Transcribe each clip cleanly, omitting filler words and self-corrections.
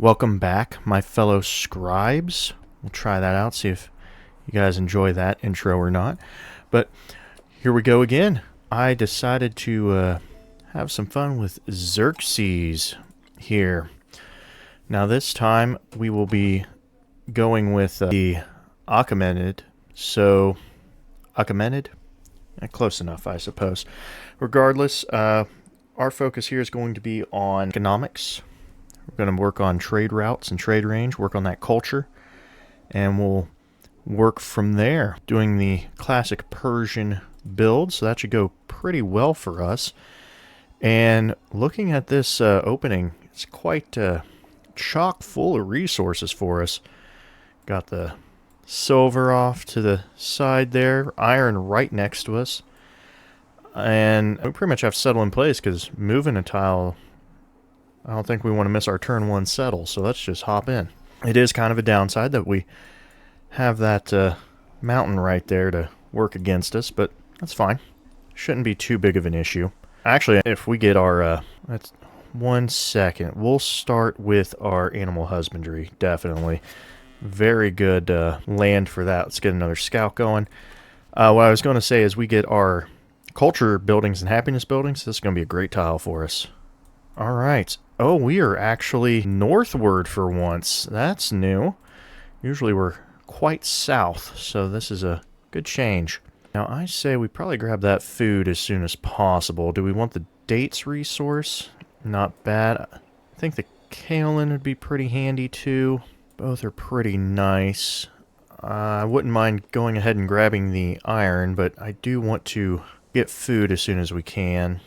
Welcome back, my fellow scribes. We'll try that out, see if you guys enjoy that intro or not. But here we go again. I decided to have some fun with Xerxes here. Now this time we will be going with the Achaemenid. So, Achaemenid? Close enough, I suppose. Regardless, our focus here is going to be on economics. We're going to work on trade routes and trade range, work on that culture, and we'll work from there, doing the classic Persian build, so that should go pretty well for us. And looking at this opening, it's quite chock full of resources for us. Got the silver off to the side there, iron right next to us, and we pretty much have to settle in place because moving a tile, I don't think we want to miss our turn one settle, so let's just hop in. It is kind of a downside that we have that mountain right there to work against us, but that's fine. Shouldn't be too big of an issue. Actually, if we get our... that's 1 second. We'll start with our animal husbandry, definitely. Very good land for that. Let's get another scout going. What I was going to say is we get our culture buildings and happiness buildings. This is going to be a great tile for us. All right. Oh, we are actually northward for once. That's new. Usually we're quite south, so this is a good change. Now, I say we probably grab that food as soon as possible. Do we want the dates resource? Not bad. I think the kaolin would be pretty handy, too. Both are pretty nice. I wouldn't mind going ahead and grabbing the iron, but I do want to get food as soon as we can.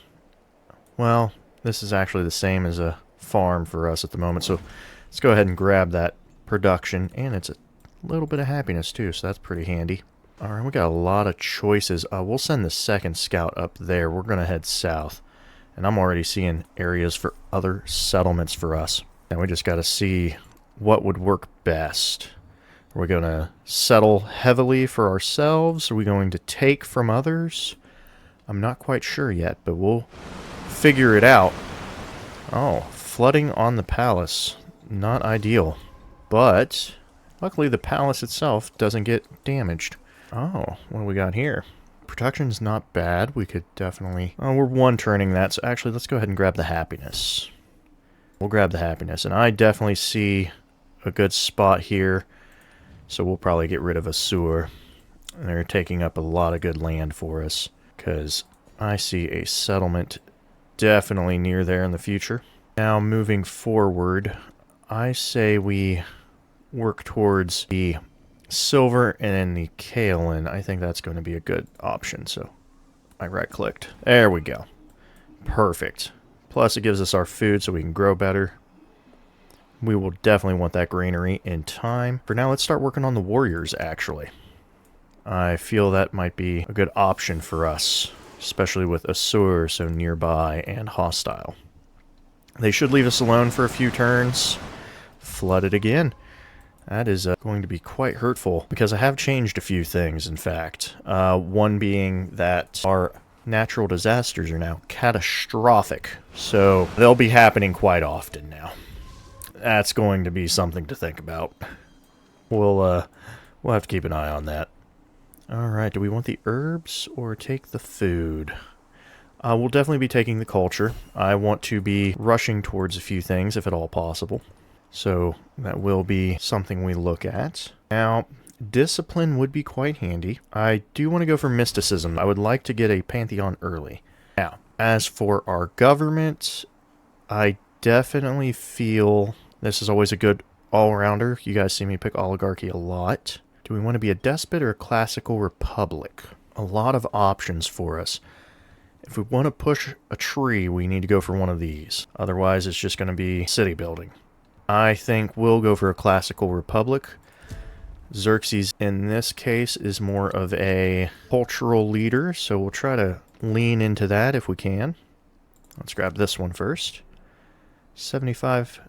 Well, this is actually the same as a farm for us at the moment, so let's go ahead and grab that production, and it's a little bit of happiness too, so that's pretty handy. Alright, we got a lot of choices. We'll send the second scout up there. We're going to head south, and I'm already seeing areas for other settlements for us. And we just got to see what would work best. Are we going to settle heavily for ourselves? Are we going to take from others? I'm not quite sure yet, but we'll figure it out. Oh, flooding on the palace. Not ideal. But luckily the palace itself doesn't get damaged. Oh, what do we got here? Protection's not bad. We could definitely... Oh, we're one-turning that, so actually let's go ahead and grab the happiness. We'll grab the happiness, and I definitely see a good spot here, so we'll probably get rid of a sewer. They're taking up a lot of good land for us, because I see a settlement definitely near there in the future. Now, moving forward, I say we work towards the silver and then the kaolin. I think that's going to be a good option, so I right-clicked. There we go. Perfect. Plus, it gives us our food so we can grow better. We will definitely want that granary in time. For now, let's start working on the warriors, actually. I feel that might be a good option for us, especially with Assur so nearby and hostile. They should leave us alone for a few turns. Flood it again. That is going to be quite hurtful, because I have changed a few things, in fact. One being that our natural disasters are now catastrophic, so they'll be happening quite often now. That's going to be something to think about. We'll have to keep an eye on that. Alright, do we want the herbs or take the food? We'll definitely be taking the culture. I want to be rushing towards a few things, if at all possible. So that will be something we look at. Now, discipline would be quite handy. I do want to go for mysticism. I would like to get a pantheon early. Now, as for our government, I definitely feel this is always a good all-rounder. You guys see me pick oligarchy a lot. Do we want to be a despot or a classical republic? A lot of options for us. If we want to push a tree, we need to go for one of these. Otherwise, it's just going to be city building. I think we'll go for a classical republic. Xerxes, in this case, is more of a cultural leader, so we'll try to lean into that if we can. Let's grab this one first. 75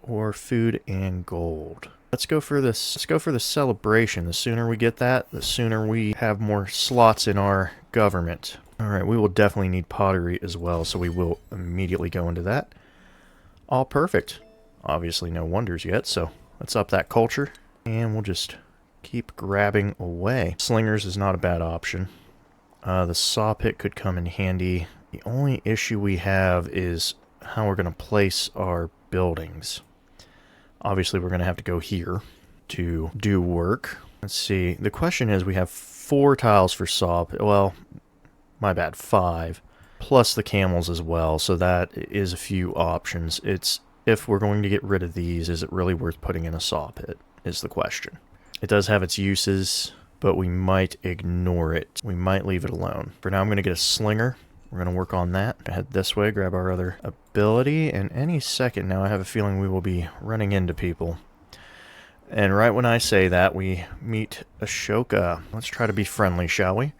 or food and gold. Let's go for this. Let's go for the celebration. The sooner we get that, the sooner we have more slots in our government. Alright, we will definitely need pottery as well, so we will immediately go into that. All perfect. Obviously no wonders yet, so let's up that culture. And we'll just keep grabbing away. Slingers is not a bad option. The saw pit could come in handy. The only issue we have is how we're going to place our buildings. Obviously, we're going to have to go here to do work. Let's see. The question is, we have 4 tiles for saw pit. Well, my bad, 5. Plus the camels as well, so that is a few options. It's if we're going to get rid of these, is it really worth putting in a saw pit, is the question. It does have its uses, but we might ignore it. We might leave it alone. For now, I'm going to get a slinger. We're going to work on that. Head this way, grab our other ability, and any second now I have a feeling we will be running into people. And right when I say that, we meet Ashoka. Let's try to be friendly, shall we?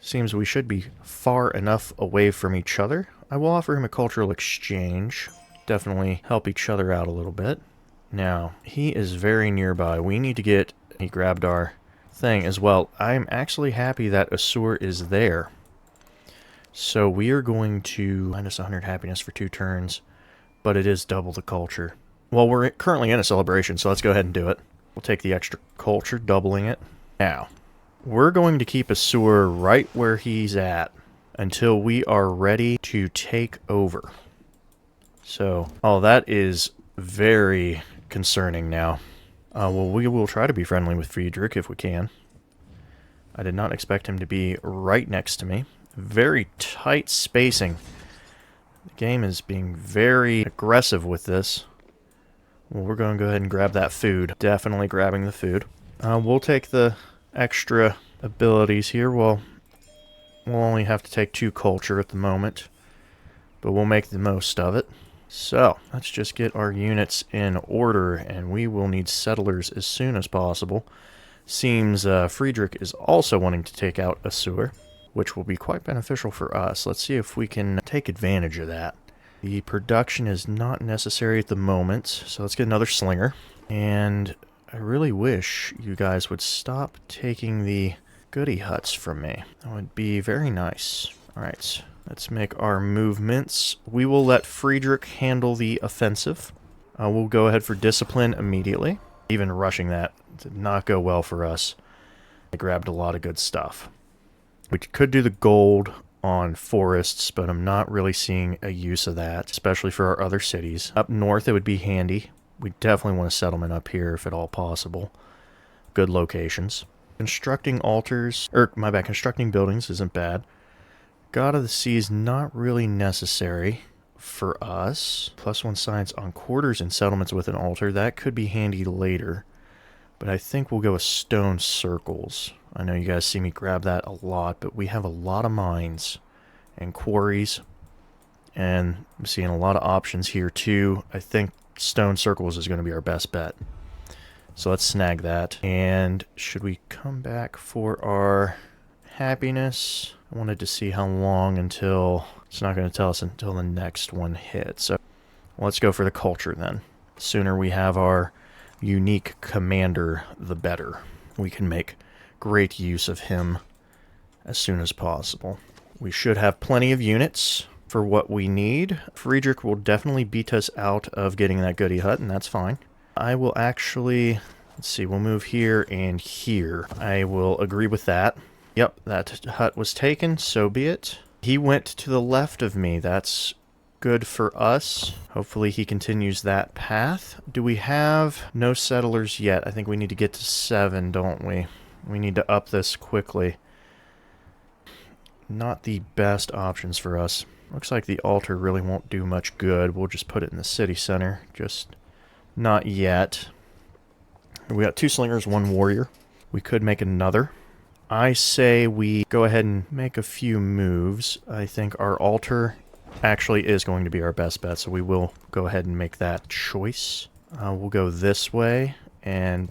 Seems we should be far enough away from each other. I will offer him a cultural exchange. Definitely help each other out a little bit. Now, he is very nearby. We need to get... He grabbed our thing as well. I'm actually happy that Asur is there. So we are going to minus 100 happiness for 2 turns, but it is double the culture. Well, we're currently in a celebration, so let's go ahead and do it. We'll take the extra culture, doubling it. Now, we're going to keep Asur right where he's at until we are ready to take over. So, oh, that is very concerning now. Well, we will try to be friendly with Friedrich if we can. I did not expect him to be right next to me. Very tight spacing. The game is being very aggressive with this. Well, we're going to go ahead and grab that food. Definitely grabbing the food. We'll take the extra abilities here. Well, we'll only have to take 2 culture at the moment, but we'll make the most of it. So, let's just get our units in order, and we will need settlers as soon as possible. Seems Friedrich is also wanting to take out Asur, which will be quite beneficial for us. Let's see if we can take advantage of that. The production is not necessary at the moment, so let's get another slinger. And I really wish you guys would stop taking the goody huts from me. That would be very nice. Alright, let's make our movements. We will let Friedrich handle the offensive. We'll go ahead for discipline immediately. Even rushing that did not go well for us. I grabbed a lot of good stuff. We could do the gold on forests, but I'm not really seeing a use of that, especially for our other cities. Up north, it would be handy. We definitely want a settlement up here, if at all possible. Good locations. Constructing altars, constructing buildings isn't bad. God of the Sea is not really necessary for us. +1 science on quarters and settlements with an altar. That could be handy later. But I think we'll go with stone circles. I know you guys see me grab that a lot, but we have a lot of mines and quarries. And I'm seeing a lot of options here too. I think stone circles is going to be our best bet. So let's snag that. And should we come back for our happiness? I wanted to see how long until... It's not going to tell us until the next one hits. So let's go for the culture then. The sooner we have our unique commander, the better. We can make great use of him as soon as possible. We should have plenty of units for what we need. Friedrich will definitely beat us out of getting that goody hut, and that's fine. I will actually... Let's see, we'll move here and here. I will agree with that. Yep, that hut was taken, so be it. He went to the left of me. That's good for us. Hopefully he continues that path. Do we have no settlers yet? I think we need to get to 7, don't we? We need to up this quickly. Not the best options for us. Looks like the altar really won't do much good. We'll just put it in the city center. Just not yet. We got 2 slingers, 1 warrior. We could make another. I say we go ahead and make a few moves. I think our altar actually is going to be our best bet, so we will go ahead and make that choice. We'll go this way, and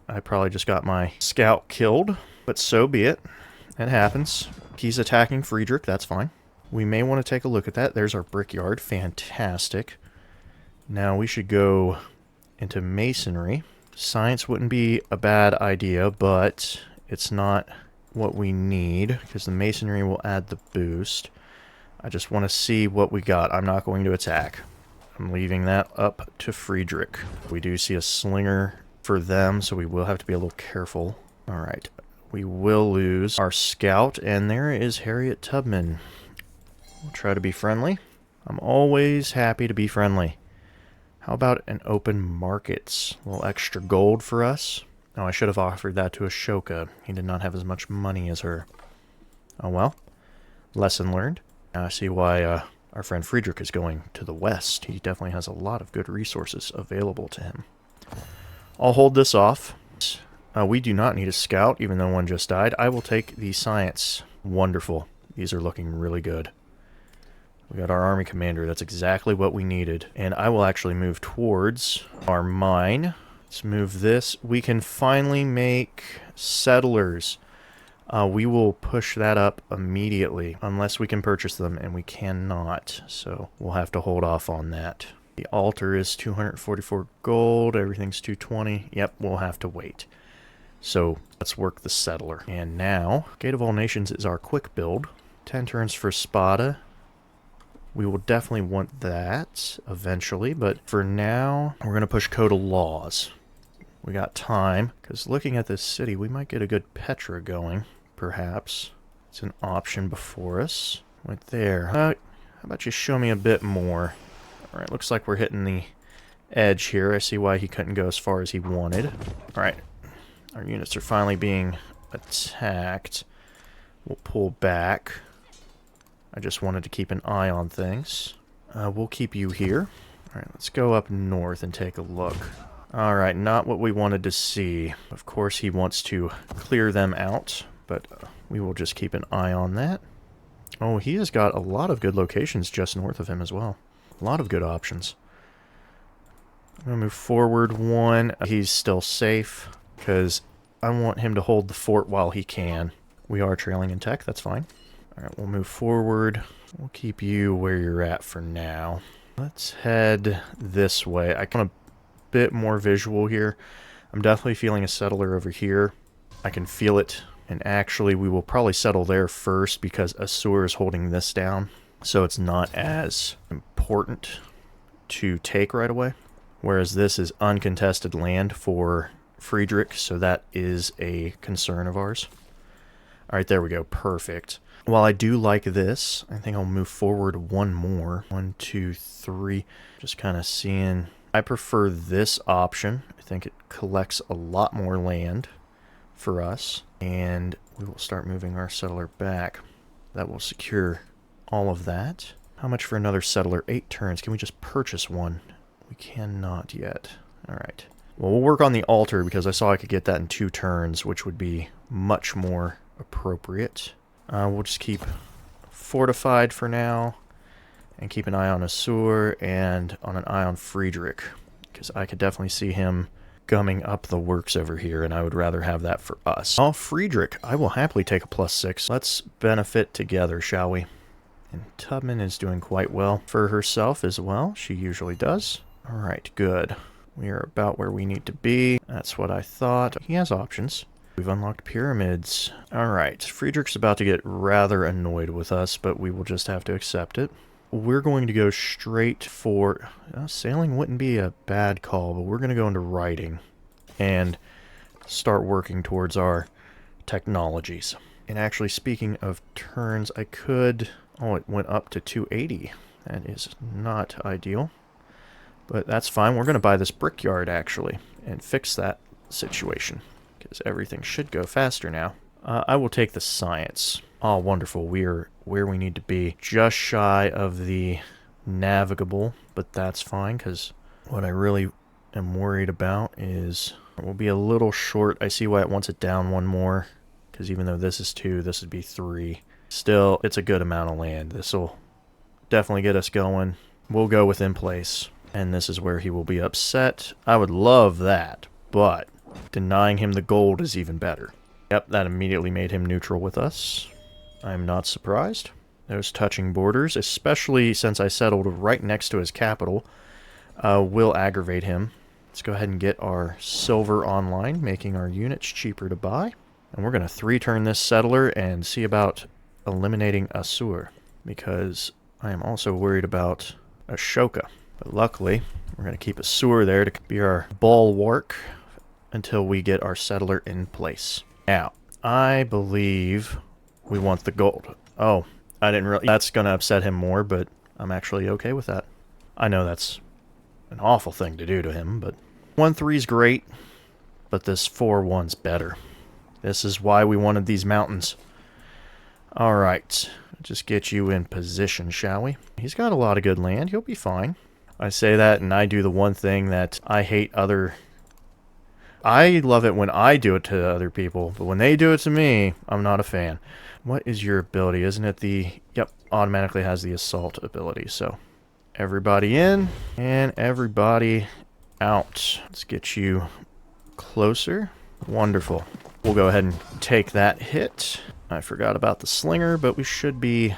I probably just got my scout killed, but so be it. It happens. He's attacking Friedrich, that's fine. We may want to take a look at that. There's our brickyard, fantastic. Now we should go into masonry. Science wouldn't be a bad idea, but it's not what we need, because the masonry will add the boost. I just want to see what we got. I'm not going to attack. I'm leaving that up to Friedrich. We do see a slinger for them, so we will have to be a little careful. Alright, we will lose our scout, and there is Harriet Tubman. We'll try to be friendly. I'm always happy to be friendly. How about an open markets? A little extra gold for us. Oh, I should have offered that to Ashoka. He did not have as much money as her. Oh well. Lesson learned. Now I see why our friend Friedrich is going to the west. He definitely has a lot of good resources available to him. I'll hold this off. We do not need a scout, even though one just died. I will take the science. Wonderful. These are looking really good. We got our army commander. That's exactly what we needed. And I will actually move towards our mine. Let's move this. We can finally make settlers. We will push that up immediately, unless we can purchase them, and we cannot. So we'll have to hold off on that. The altar is 244 gold. Everything's 220. Yep, we'll have to wait. So let's work the settler. And now, Gate of All Nations is our quick build. 10 turns for Spada. We will definitely want that eventually, but for now, we're going to push Code of Laws. We got time, because looking at this city, we might get a good Petra going, perhaps. It's an option before us. Right there. How about you show me a bit more? Alright, looks like we're hitting the edge here. I see why he couldn't go as far as he wanted. Alright, our units are finally being attacked. We'll pull back. I just wanted to keep an eye on things. We'll keep you here. Alright, let's go up north and take a look. Alright, not what we wanted to see. Of course, he wants to clear them out, but we will just keep an eye on that. Oh, he has got a lot of good locations just north of him as well. A lot of good options. I'm going to move forward one. He's still safe, because I want him to hold the fort while he can. We are trailing in tech, that's fine. Alright, we'll move forward. We'll keep you where you're at for now. Let's head this way. I want a bit more visual here. I'm definitely feeling a settler over here. I can feel it. And actually, we will probably settle there first because Assur is holding this down. So it's not as important to take right away. Whereas this is uncontested land for Friedrich, so that is a concern of ours. Alright, there we go. Perfect. While I do like this, I think I'll move forward one more. 1, 2, 3. Just kind of seeing. I prefer this option. I think it collects a lot more land for us. And we will start moving our settler back. That will secure all of that. How much for another settler? 8 turns. Can we just purchase one? We cannot yet. Alright. Well, we'll work on the altar because I saw I could get that in 2 turns, which would be much more appropriate. We'll just keep fortified for now and keep an eye on Assur and on an eye on Friedrich, because I could definitely see him gumming up the works over here, and I would rather have that for us. Oh, Friedrich, I will happily take a +6. Let's benefit together, shall we? And Tubman is doing quite well for herself as well. She usually does. Alright, good. We are about where we need to be. That's what I thought. He has options. We've unlocked pyramids. Alright, Friedrich's about to get rather annoyed with us, but we will just have to accept it. We're going to go straight for... sailing wouldn't be a bad call, but we're going to go into writing and start working towards our technologies. And actually, speaking of turns, I could... oh, it went up to 280. That is not ideal. But that's fine. We're going to buy this brickyard, actually, and fix that situation, because everything should go faster now. I will take the science. Oh, wonderful. We are where we need to be. Just shy of the navigable, but that's fine, because what I really am worried about is we'll be a little short. I see why it wants it down one more, because even though this is 2, this would be 3. Still, it's a good amount of land. This will definitely get us going. We'll go within place, and this is where he will be upset. I would love that, but denying him the gold is even better. Yep, that immediately made him neutral with us. I'm not surprised. Those touching borders, especially since I settled right next to his capital, will aggravate him. Let's go ahead and get our silver online, making our units cheaper to buy. And we're going to 3-turn this settler and see about eliminating Assur, because I am also worried about Ashoka. But luckily, we're going to keep a sewer there to be our bulwark until we get our settler in place. Now, I believe we want the gold. Oh, I didn't really... That's going to upset him more, but I'm actually okay with that. I know that's an awful thing to do to him, but 1-3's great, but this 4-1's better. This is why we wanted these mountains. Alright, just get you in position, shall we? He's got a lot of good land. He'll be fine. I say that, and I do the one thing that I hate other... I love it when I do it to other people, but when they do it to me, I'm not a fan. What is your ability? Isn't it the... Yep, automatically has the assault ability, so... Everybody in, and everybody out. Let's get you closer. Wonderful. We'll go ahead and take that hit. I forgot about the slinger, but we should be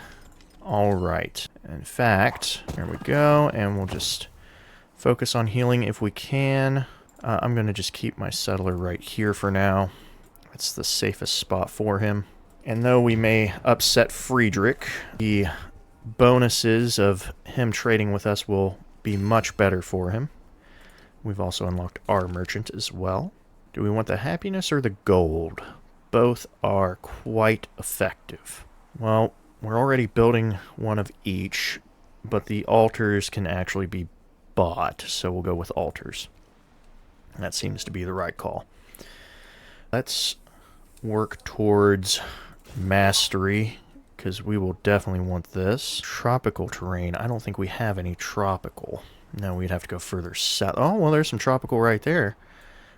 alright. In fact, here we go, and we'll just focus on healing if we can. I'm going to just keep my settler right here for now. It's the safest spot for him. And though we may upset Friedrich, the bonuses of him trading with us will be much better for him. We've also unlocked our merchant as well. Do we want the happiness or the gold? Both are quite effective. Well, we're already building one of each, but the altars can actually be bought, so we'll go with altars. That seems to be the right call. Let's work towards mastery, because we will definitely want this. Tropical terrain. I don't think we have any tropical. No, we'd have to go further south. Oh, well, there's some tropical right there.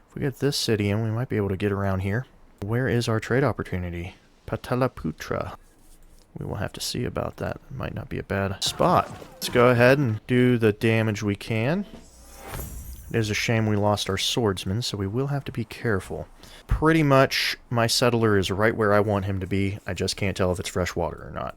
If we get this city in, we might be able to get around here. Where is our trade opportunity? Pataliputra. We will have to see about that. It might not be a bad spot. Let's go ahead and do the damage we can. It is a shame we lost our swordsman, so we will have to be careful. Pretty much, my settler is right where I want him to be. I just can't tell if it's fresh water or not.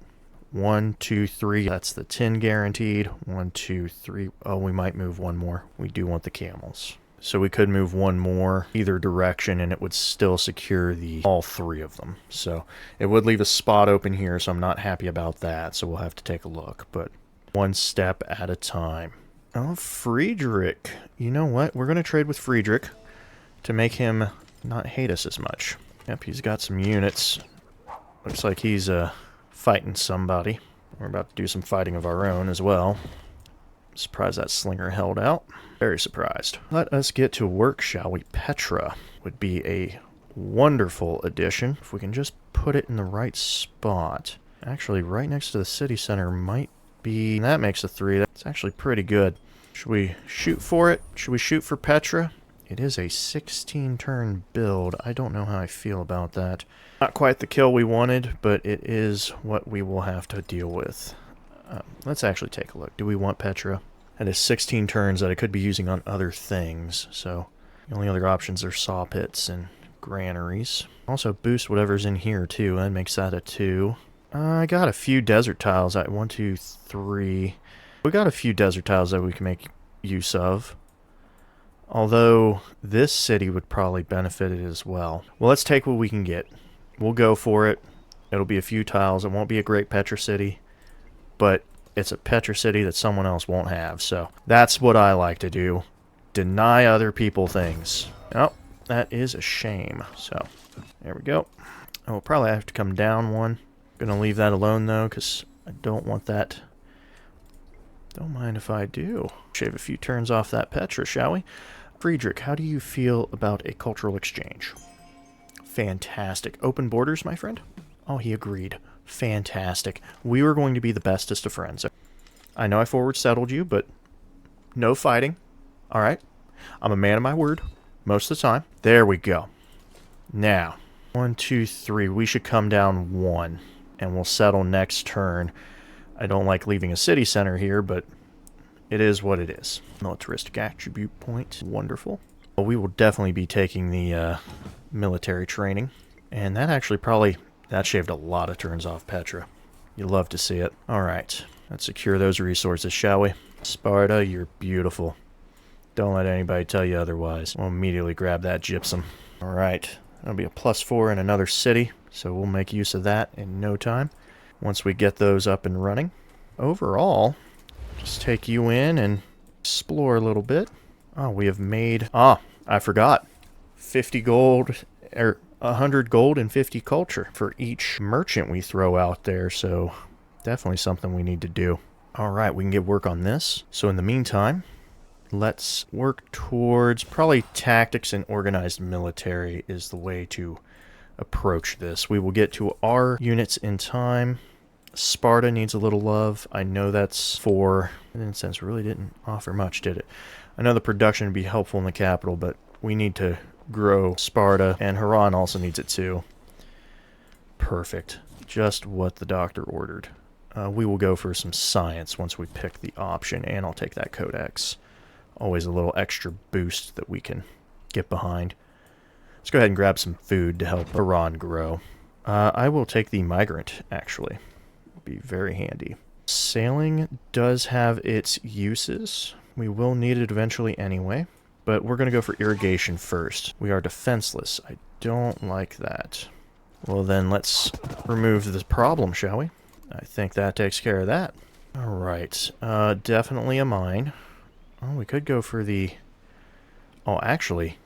1, 2, 3. That's the 10 guaranteed. 1, 2, 3. Oh, we might move one more. We do want the camels. So we could move one more either direction, and it would still secure all 3 of them. So it would leave a spot open here, so I'm not happy about that. So we'll have to take a look, but one step at a time. Oh, Friedrich. You know what? We're going to trade with Friedrich to make him not hate us as much. Yep, he's got some units. Looks like he's fighting somebody. We're about to do some fighting of our own as well. Surprised that slinger held out. Very surprised. Let us get to work, shall we? Petra would be a wonderful addition if we can just put it in the right spot. Actually, right next to the city center might be... That makes a 3. That's actually pretty good. Should we shoot for it? Should we shoot for Petra? It is a 16-turn build. I don't know how I feel about that. Not quite the kill we wanted, but it is what we will have to deal with. Let's actually take a look. Do we want Petra? That is 16 turns that I could be using on other things, so the only other options are saw pits and granaries. Also boost whatever's in here too. That makes that a 2. I got a few desert tiles. 1, 2, 3. We got a few desert tiles that we can make use of. Although this city would probably benefit it as well. Well, let's take what we can get. We'll go for it. It'll be a few tiles. It won't be a great Petra city, but it's a Petra city that someone else won't have. So that's what I like to do. Deny other people things. Oh, that is a shame. So there we go. I'll probably have to come down one. Gonna leave that alone though, because I don't want that. Don't mind if I do. Shave a few turns off that Petra, shall we? Friedrich, how do you feel about a cultural exchange? Fantastic. Open borders, my friend? Oh, he agreed. Fantastic. We were going to be the bestest of friends. I know I forward settled you, but no fighting. All right? I'm a man of my word most of the time. There we go. Now, 1, 2, 3. We should come down 1, and we'll settle next turn. I don't like leaving a city center here, but it is what it is. Militaristic attribute point. Wonderful. Well, we will definitely be taking the military training. And that actually probably... That shaved a lot of turns off Petra. You'd love to see it. Alright. Let's secure those resources, shall we? Sparta, you're beautiful. Don't let anybody tell you otherwise. We'll immediately grab that gypsum. Alright. That'll be a +4 in another city, so we'll make use of that in no time. Once we get those up and running. Overall, just take you in and explore a little bit. Oh, we have made... Ah, I forgot. 50 gold, or 100 gold and 50 culture for each merchant we throw out there, so definitely something we need to do. All right, we can get work on this. So in the meantime, let's work towards probably tactics and organized military is the way to approach this. We will get to our units in time. Sparta needs a little love. I know that's for... In a sense, really didn't offer much, did it? I know the production would be helpful in the capital, but we need to grow Sparta, and Haran also needs it too. Perfect. Just what the doctor ordered. We will go for some science once we pick the option, and I'll take that codex. Always a little extra boost that we can get behind. Let's go ahead and grab some food to help Haran grow. I will take the migrant, actually. Be very handy. Sailing does have its uses. We will need it eventually anyway, but we're going to go for irrigation first. We are defenseless. I don't like that. Well then, let's remove this problem, shall we? I think that takes care of that. Alright, definitely a mine. Oh, we could go for the... Oh, actually,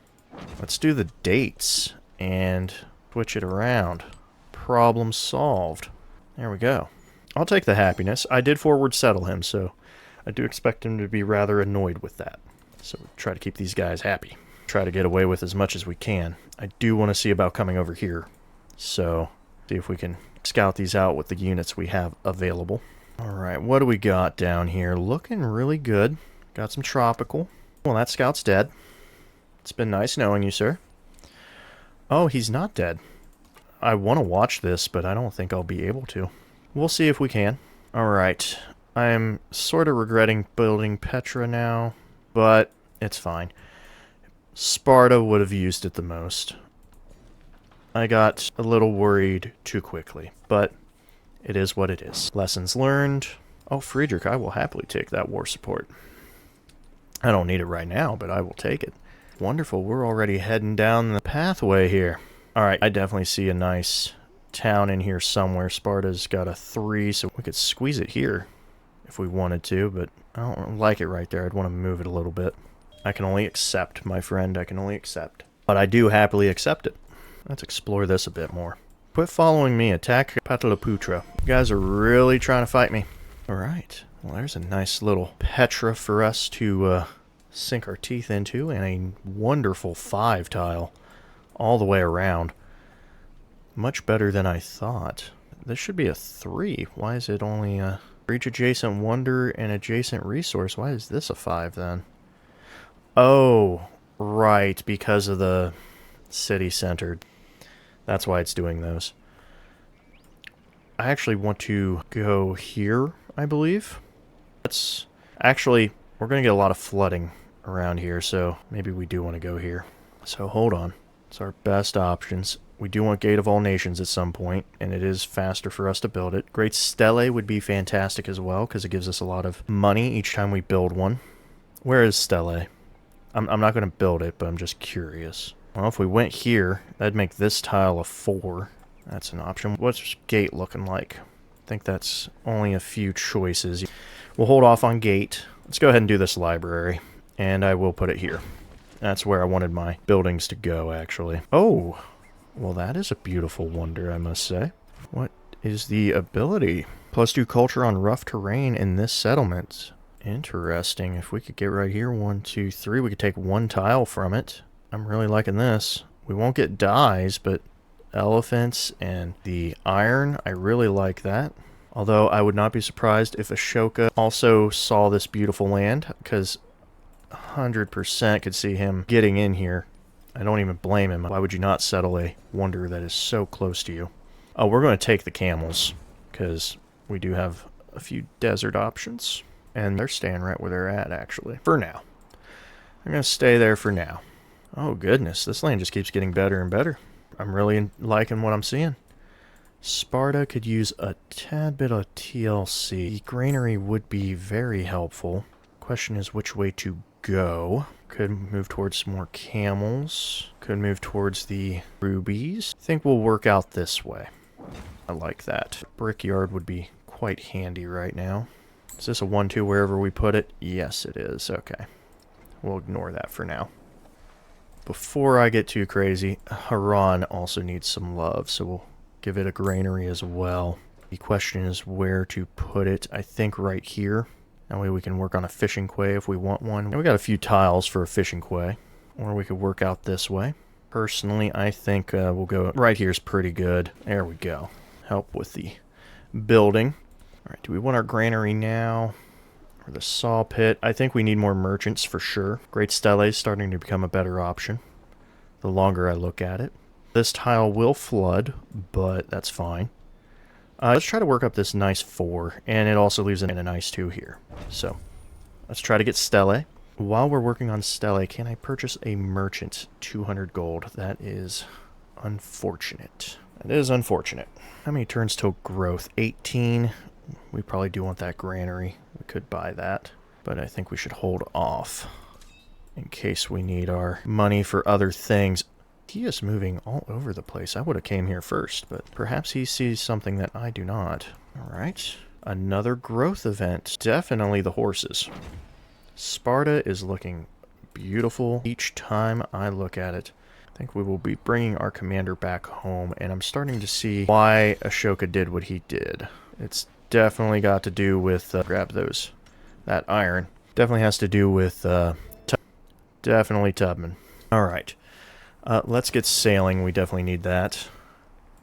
let's do the dates and switch it around. Problem solved. There we go. I'll take the happiness. I did forward settle him, so I do expect him to be rather annoyed with that. So try to keep these guys happy. Try to get away with as much as we can. I do want to see about coming over here. So, see if we can scout these out with the units we have available. Alright, what do we got down here? Looking really good. Got some tropical. Well, that scout's dead. It's been nice knowing you, sir. Oh, he's not dead. I want to watch this, but I don't think I'll be able to. We'll see if we can. Alright. I'm sort of regretting building Petra now, but it's fine. Sparta would have used it the most. I got a little worried too quickly, but it is what it is. Lessons learned. Oh, Friedrich, I will happily take that war support. I don't need it right now, but I will take it. Wonderful, we're already heading down the pathway here. Alright, I definitely see a nice town in here somewhere. Sparta's got a 3, so we could squeeze it here if we wanted to, but I don't like it right there. I'd want to move it a little bit. I can only accept, my friend. I can only accept. But I do happily accept it. Let's explore this a bit more. Quit following me. Attack Pataliputra. You guys are really trying to fight me. Alright. Well, there's a nice little Petra for us to sink our teeth into, and a wonderful 5 tile all the way around. Much better than I thought. This should be a 3. Why is it only a... For each adjacent wonder and adjacent resource, why is this a 5 then? Oh, right, because of the city-centered. That's why it's doing those. I actually want to go here, I believe. Let's... Actually, we're going to get a lot of flooding around here, so maybe we do want to go here. So hold on. It's our best options. We do want Gate of All Nations at some point, and it is faster for us to build it. Great Stele would be fantastic as well, because it gives us a lot of money each time we build one. Where is Stele? I'm not going to build it, but I'm just curious. Well, if we went here, that'd make this tile a 4. That's an option. What's Gate looking like? I think that's only a few choices. We'll hold off on Gate. Let's go ahead and do this library, and I will put it here. That's where I wanted my buildings to go, actually. Oh! Well, that is a beautiful wonder, I must say. What is the ability? +2 culture on rough terrain in this settlement. Interesting. If we could get right here, 1, 2, 3, we could take 1 tile from it. I'm really liking this. We won't get dyes, but elephants and the iron, I really like that. Although I would not be surprised if Ashoka also saw this beautiful land, because 100% could see him getting in here. I don't even blame him. Why would you not settle a wonder that is so close to you? Oh, we're going to take the camels, because we do have a few desert options. And they're staying right where they're at, actually. For now. They're going to stay there for now. Oh, goodness. This land just keeps getting better and better. I'm really liking what I'm seeing. Sparta could use a tad bit of TLC. The granary would be very helpful. Question is which way to go. Could move towards some more camels. Could move towards the rubies. I think we'll work out this way. I like that. Brickyard would be quite handy right now. Is this a 1-2 wherever we put it? Yes, it is. Okay. We'll ignore that for now. Before I get too crazy, Haran also needs some love, so we'll give it a granary as well. The question is where to put it. I think right here. That way we can work on a fishing quay if we want one. And we got a few tiles for a fishing quay. Or we could work out this way. Personally, I think we'll go right here is pretty good. There we go. Help with the building. Alright, do we want our granary now? Or the saw pit? I think we need more merchants for sure. Great Stele is starting to become a better option. The longer I look at it. This tile will flood, but that's fine. Let's try to work up this nice 4, and it also leaves in a nice 2 here. So, let's try to get Stele. While we're working on Stele, can I purchase a merchant? 200 gold. That is unfortunate. That is unfortunate. How many turns till growth? 18. We probably do want that granary. We could buy that, but I think we should hold off in case we need our money for other things. He is moving all over the place. I would have came here first, but perhaps he sees something that I do not. All right. Another growth event. Definitely the horses. Sparta is looking beautiful each time I look at it. I think we will be bringing our commander back home, and I'm starting to see why Ashoka did what he did. It's definitely got to do with, grab that iron. Definitely has to do with, definitely Tubman. Alright, let's get sailing. We definitely need that.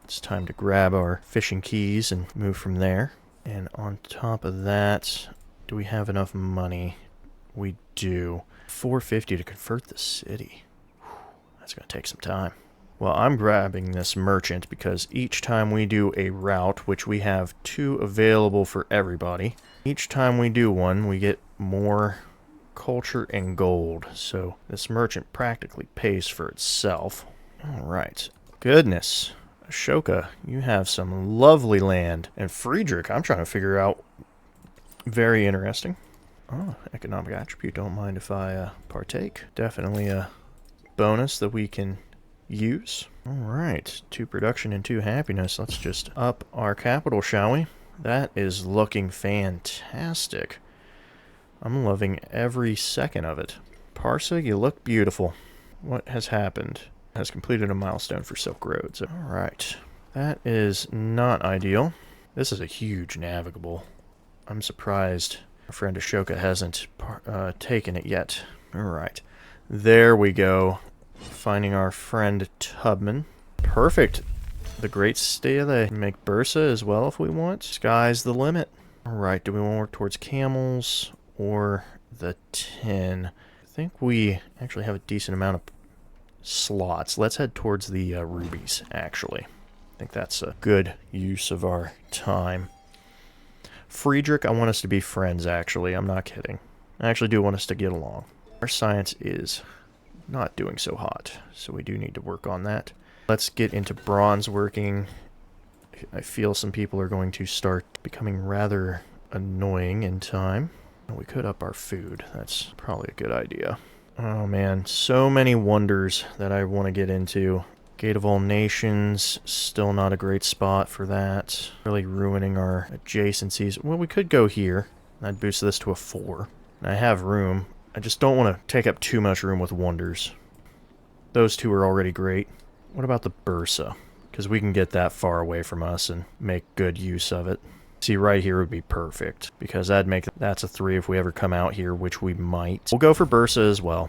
It's time to grab our fishing keys and move from there. And on top of that, do we have enough money? We do. 450 to convert the city. Whew, that's going to take some time. Well, I'm grabbing this merchant because each time we do a route, which we have 2 available for everybody, each time we do one, we get more culture and gold. So this merchant practically pays for itself. All right. Goodness. Ashoka, you have some lovely land. And Friedrich, I'm trying to figure out. Very interesting. Oh, economic attribute. Don't mind if I partake. Definitely a bonus that we can use. Alright, 2 production and 2 happiness. Let's just up our capital, shall we? That is looking fantastic. I'm loving every second of it. Parsa, you look beautiful. What has happened? Has completed a milestone for Silk Roads. Alright, that is not ideal. This is a huge navigable. I'm surprised our friend Ashoka hasn't taken it yet. Alright, there we go. Finding our friend Tubman. Perfect. The Great Stele. Make Bursa as well if we want. Sky's the limit. Alright, do we want to work towards camels or the tin? I think we actually have a decent amount of slots. Let's head towards the rubies, actually. I think that's a good use of our time. Friedrich, I want us to be friends, actually. I'm not kidding. I actually do want us to get along. Our science is not doing so hot, so we do need to work on that. Let's get into bronze working. I feel some people are going to start becoming rather annoying in time. We could up our food. That's probably a good idea. Oh man, so many wonders that I want to get into. Gate of All Nations, still not a great spot for that. Really ruining our adjacencies. Well, we could go here. I'd boost this to a 4. And I have room. I just don't want to take up too much room with wonders. Those 2 are already great. What about the Bursa? Because we can get that far away from us and make good use of it. See, right here would be perfect. Because that's a 3 if we ever come out here, which we might. We'll go for Bursa as well.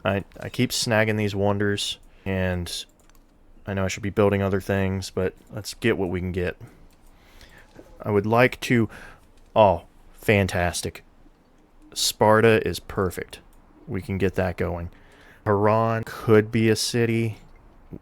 I keep snagging these wonders, and I know I should be building other things, but let's get what we can get. I would like to... Oh, fantastic. Sparta is perfect. We can get that going. Haran could be a city.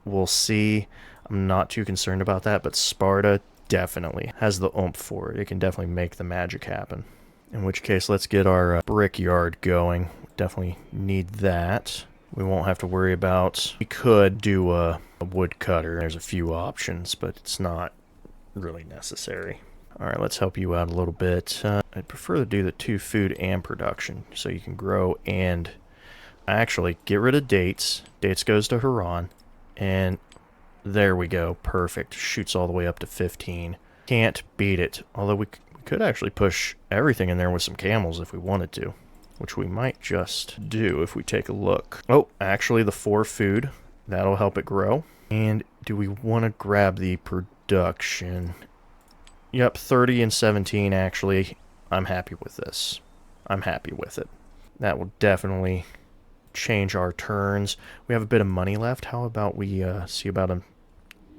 We'll see. I'm not too concerned about that, but Sparta definitely has the oomph for it. It can definitely make the magic happen. In which case, let's get our brickyard going. Definitely need that. We won't have to worry about... We could do a woodcutter. There's a few options, but it's not really necessary. Alright, let's help you out a little bit. I'd prefer to do the 2 food and production, so you can grow and... Actually, get rid of dates. Dates goes to Haran. And there we go. Perfect. Shoots all the way up to 15. Can't beat it. Although we We could actually push everything in there with some camels if we wanted to, which we might just do if we take a look. Oh, actually the 4 food, that'll help it grow. And do we want to grab the production? Yep, 30 and 17 actually. I'm happy with this. I'm happy with it. That will definitely change our turns. We have a bit of money left. How about we see about a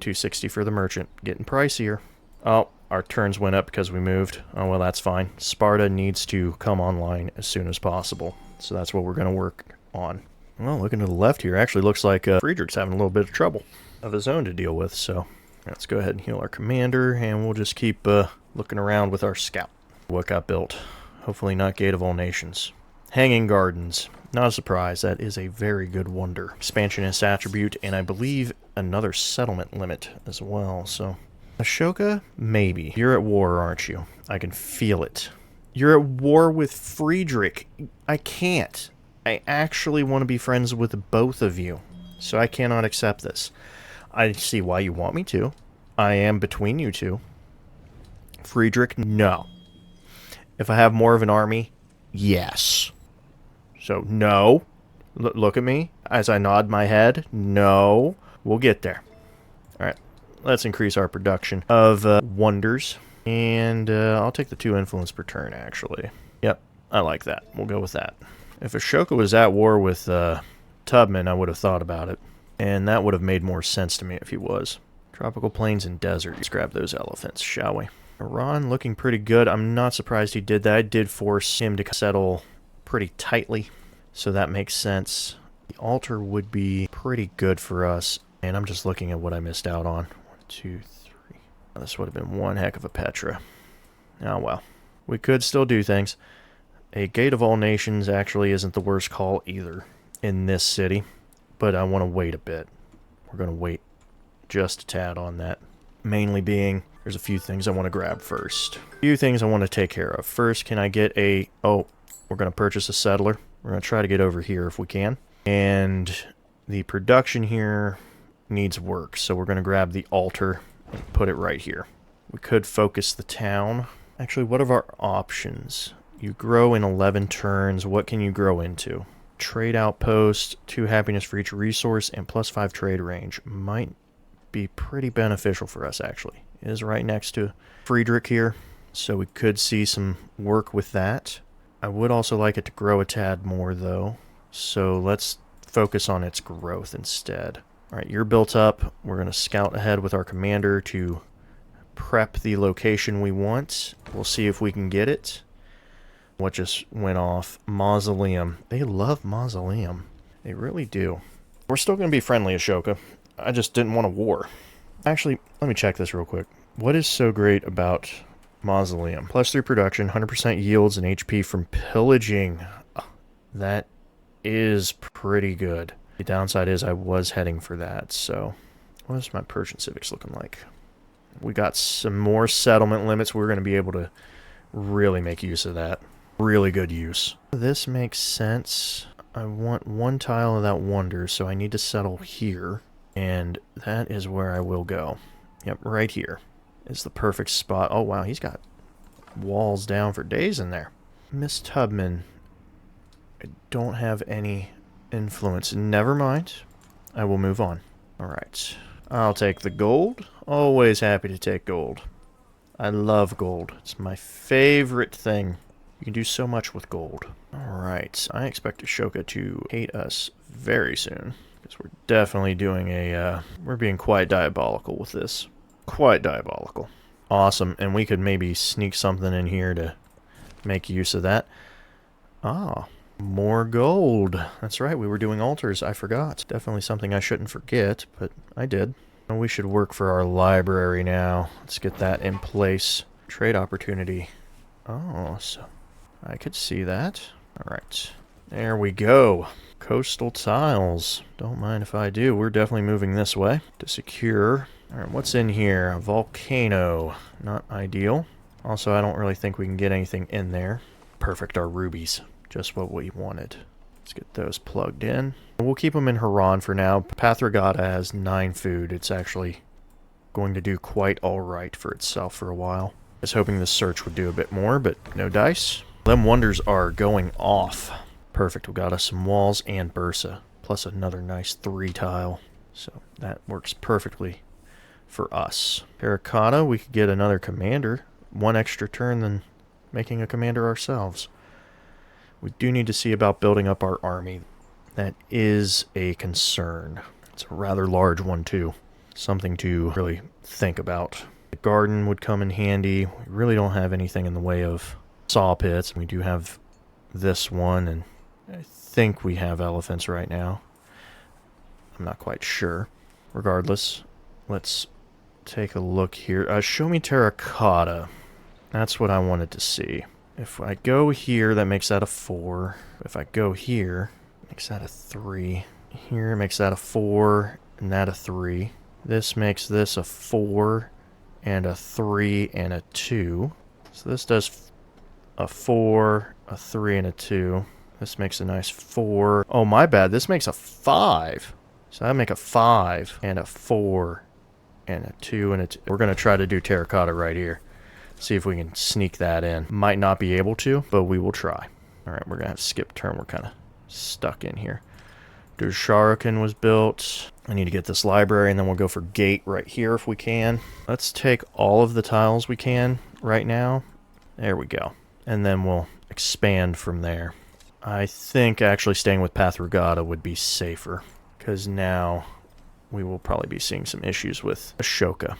260 for the merchant? Getting pricier. Oh, our turns went up because we moved. Oh, well, that's fine. Sparta needs to come online as soon as possible. So that's what we're going to work on. Well, looking to the left here, actually looks like Friedrich's having a little bit of trouble of his own to deal with. So let's go ahead and heal our commander, and we'll just keep looking around with our scout. What got built? Hopefully not Gate of All Nations. Hanging Gardens. Not a surprise, that is a very good wonder. Expansionist attribute, and I believe another settlement limit as well, so... Ashoka? Maybe. You're at war, aren't you? I can feel it. You're at war with Friedrich. I can't. I actually want to be friends with both of you, so I cannot accept this. I see why you want me to. I am between you two. Friedrich? No. If I have more of an army? Yes. So, no. Look at me as I nod my head. No. We'll get there. Alright. Let's increase our production of wonders. And I'll take the 2 influence per turn, actually. Yep. I like that. We'll go with that. If Ashoka was at war with Tubman, I would have thought about it. And that would have made more sense to me if he was. Tropical plains and desert. Let's grab those elephants, shall we? Iran looking pretty good. I'm not surprised he did that. I did force him to settle pretty tightly, so that makes sense. The altar would be pretty good for us, and I'm just looking at what I missed out on. 1, 2, 3. This would have been one heck of a Petra. Oh well. We could still do things. A Gate of All Nations actually isn't the worst call either in this city, but I want to wait a bit. We're going to wait just a tad on that. Mainly being, there's a few things I want to grab first. A few things I want to take care of. First, can I get a... Oh, we're going to purchase a settler. We're going to try to get over here if we can. And the production here needs work, so we're going to grab the altar and put it right here. We could focus the town. Actually, what are our options? You grow in 11 turns. What can you grow into? Trade outpost, 2 happiness for each resource, and +5 trade range. Might be pretty beneficial for us, actually. It is right next to Friedrich here, so we could see some work with that. I would also like it to grow a tad more, though, so let's focus on its growth instead. Alright, you're built up. We're going to scout ahead with our commander to prep the location we want. We'll see if we can get it. What just went off? Mausoleum. They love Mausoleum. They really do. We're still going to be friendly, Ashoka. I just didn't want a war. Actually, let me check this real quick. What is so great about Mausoleum? +3 production, 100% yields and HP from pillaging. That is pretty good. The downside is I was heading for that, so... What is my Persian civics looking like? We got some more settlement limits. We're going to be able to really make use of that. Really good use. This makes sense. I want 1 tile of that wonder, so I need to settle here. And that is where I will go. Yep, right here is the perfect spot. Oh, wow, he's got walls down for days in there. Miss Tubman. I don't have any influence. Never mind. I will move on. Alright. I'll take the gold. Always happy to take gold. I love gold. It's my favorite thing. You can do so much with gold. Alright. I expect Ashoka to hate us very soon. Because we're definitely doing a... we're being quite diabolical with this. Quite diabolical. Awesome. And we could maybe sneak something in here to make use of that. Ah. More gold. That's right, we were doing altars. I forgot. Definitely something I shouldn't forget, but I did. And we should work for our library now. Let's get that in place. Trade opportunity. Oh, so I could see that. Alright. There we go. Coastal tiles. Don't mind if I do. We're definitely moving this way to secure. Alright, what's in here? A volcano. Not ideal. Also, I don't really think we can get anything in there. Perfect, our rubies. Just what we wanted. Let's get those plugged in. We'll keep them in Haran for now. Pathragata has 9 food. It's actually going to do quite alright for itself for a while. was hoping this search would do a bit more, but no dice. Them wonders are going off. Perfect, we got us some walls and bursa, plus another nice 3 tile. So that works perfectly for us. Terracotta, we could get another commander. 1 extra turn than making a commander ourselves. We do need to see about building up our army. That is a concern. It's a rather large one too. Something to really think about. The garden would come in handy. We really don't have anything in the way of saw pits. We do have this one, and I think we have elephants right now. I'm not quite sure. Regardless, let's take a look here. Show me terracotta. That's what I wanted to see. If I go here, that makes that a 4. If I go here, makes that a 3. Here makes that a 4, and that a 3. This makes this a 4, and a 3, and a 2. So this does a 4, a 3, and a 2. This makes a nice 4. Oh, my bad. This makes a 5. So that make a 5, and a 4, and a 2, and a 2. We're going to try to do terracotta right here. See if we can sneak that in. Might not be able to, but we will try. Alright, we're going to have to skip turn. We're kind of stuck in here. Dusharakan was built. I need to get this library, and then we'll go for gate right here if we can. Let's take all of the tiles we can right now. There we go. And then we'll expand from there. I think actually staying with Pathrugada would be safer, because now we will probably be seeing some issues with Ashoka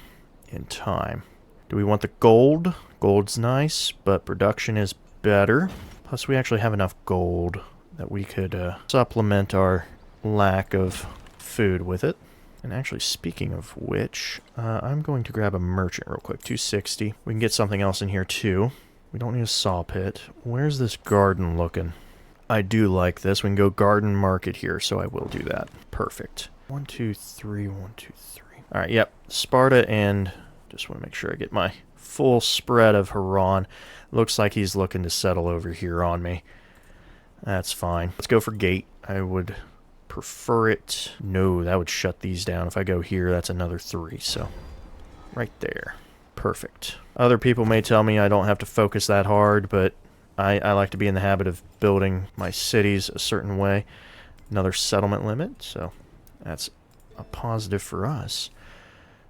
in time. Do we want the gold? Gold's nice, but production is better. Plus, we actually have enough gold that we could supplement our lack of food with it. And actually, speaking of which, I'm going to grab a merchant real quick. 260. We can get something else in here, too. We don't need a saw pit. Where's this garden looking? I do like this. We can go garden market here, so I will do that. Perfect. 1, 2, 3, 1, 2, 3. All right, yep. Sparta and... Just want to make sure I get my full spread of Haran. Looks like he's looking to settle over here on me. That's fine. Let's go for gate. I would prefer it. No, that would shut these down. If I go here, that's another 3. So right there. Perfect. Other people may tell me I don't have to focus that hard, but I like to be in the habit of building my cities a certain way. Another settlement limit, so that's a positive for us.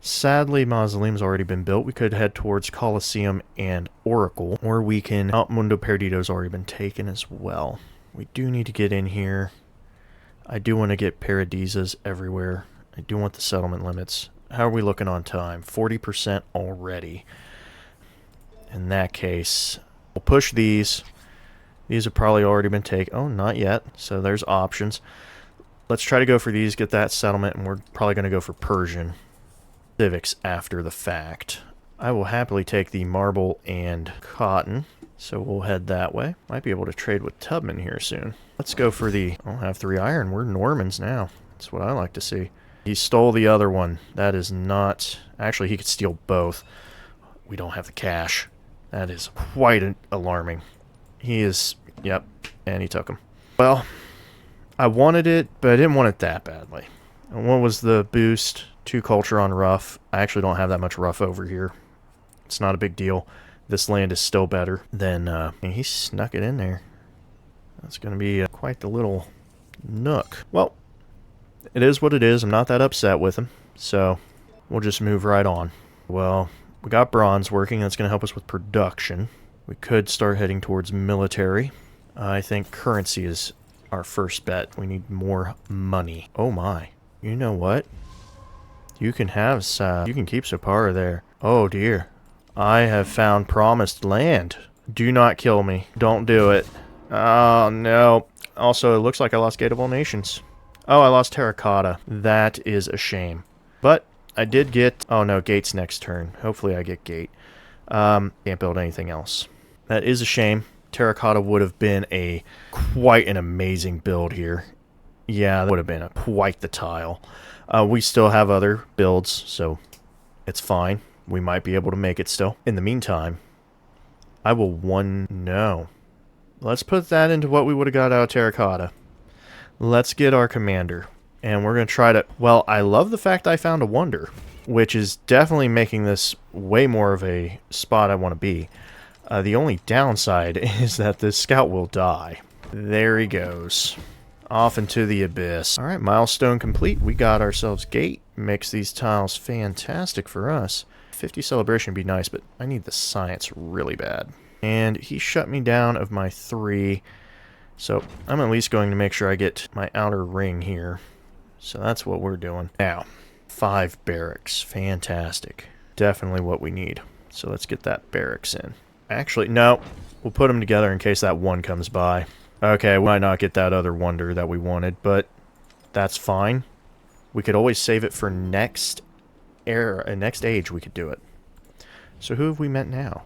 Sadly, Mausoleum's already been built. We could head towards Colosseum and Oracle, or we can... Oh, Mundo Perdido's already been taken as well. We do need to get in here. I do want to get Paradisas everywhere. I do want the settlement limits. How are we looking on time? 40% already. In that case, we'll push these. These have probably already been taken. Oh, not yet. So there's options. Let's try to go for these, get that settlement, and we're probably going to go for Persian civics after the fact. I will happily take the marble and cotton, so we'll head that way. Might be able to trade with Tubman here soon. Let's go for the... I don't have 3 iron. We're Normans now. That's what I like to see. He stole the other one. That is not... Actually, he could steal both. We don't have the cash. That is quite alarming. He is... Yep, and he took him. Well, I wanted it, but I didn't want it that badly. And what was the boost? 2 culture on rough. I actually don't have that much rough over here. It's not a big deal. This land is still better than... he snuck it in there. That's going to be quite the little nook. Well, it is what it is. I'm not that upset with him. So, we'll just move right on. Well, we got bronze working. That's going to help us with production. We could start heading towards military. I think currency is our first bet. We need more money. Oh my. You know what? You can have you can keep Sapara there. Oh dear. I have found promised land. Do not kill me. Don't do it. Oh no. Also, it looks like I lost Gate of All Nations. Oh, I lost Terracotta. That is a shame. But I did get... Oh no, Gate's next turn. Hopefully I get Gate. Can't build anything else. That is a shame. Terracotta would have been quite an amazing build here. Yeah, that would have been quite the tile. We still have other builds, so it's fine. We might be able to make it still. In the meantime, I will No. Let's put that into what we would have got out of Terracotta. Let's get our commander. And we're going to try to... Well, I love the fact I found a wonder. which is definitely making this way more of a spot I want to be. The only downside is that this scout will die. There he goes. Off into the abyss. Alright, milestone complete. We got ourselves gate. Makes these tiles fantastic for us. 50 celebration would be nice, but I need the science really bad. And he shut me down of my 3. So I'm at least going to make sure I get my outer ring here. So that's what we're doing. Now, 5 barracks. Fantastic. Definitely what we need. So let's get that barracks in. Actually, no. We'll put them together in case that one comes by. Okay, we might not get that other wonder that we wanted, but that's fine. We could always save it for next era, next age we could do it. So who have we met now?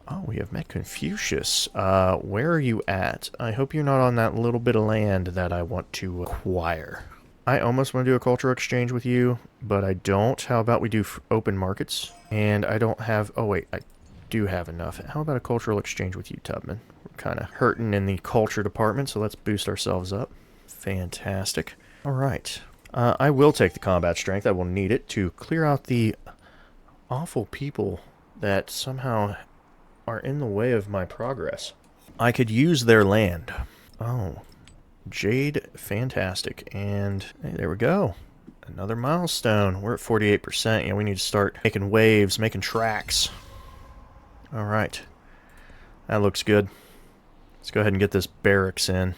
Oh, we have met Confucius. Where are you at? I hope you're not on that little bit of land that I want to acquire. I almost want to do a cultural exchange with you, but I don't. How about we do open markets? And I don't have... Oh, wait, I do have enough. How about a cultural exchange with you, Tubman? We're kind of hurting in the culture department, so let's boost ourselves up. Fantastic. All right. I will take the combat strength. I will need it to clear out the awful people that somehow are in the way of my progress. I could use their land. Oh, Jade, fantastic. And hey, there we go. Another milestone. We're at 48%. Yeah, we need to start making waves, making tracks. All right. That looks good. Let's go ahead and get this barracks in.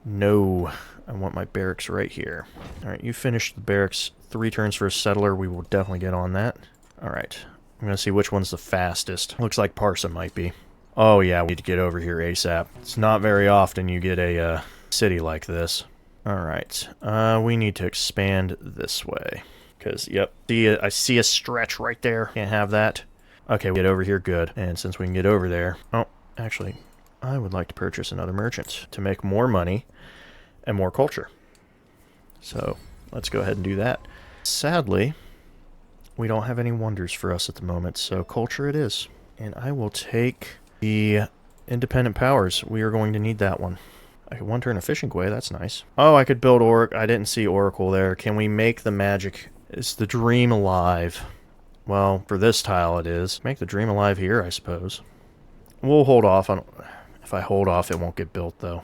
No, I want my barracks right here. All right, you finished the barracks. 3 turns for a settler. We will definitely get on that. All right. I'm going to see which one's the fastest. Looks like Parsa might be. Oh, yeah, we need to get over here ASAP. It's not very often you get a city like this. All right. We need to expand this way. Because, yep, I see a stretch right there. Can't have that. Okay, we get over here, good. And since we can get over there... Oh, actually, I would like to purchase another merchant to make more money and more culture. So, let's go ahead and do that. Sadly... we don't have any wonders for us at the moment, so culture it is. And I will take the independent powers. We are going to need that one. I could one turn a fishing quay, that's nice. Oh, I could build I didn't see Oracle there. Can we make the magic? Is the dream alive? Well, for this tile it is. Make the dream alive here, I suppose. We'll hold off on... If I hold off, it won't get built, though.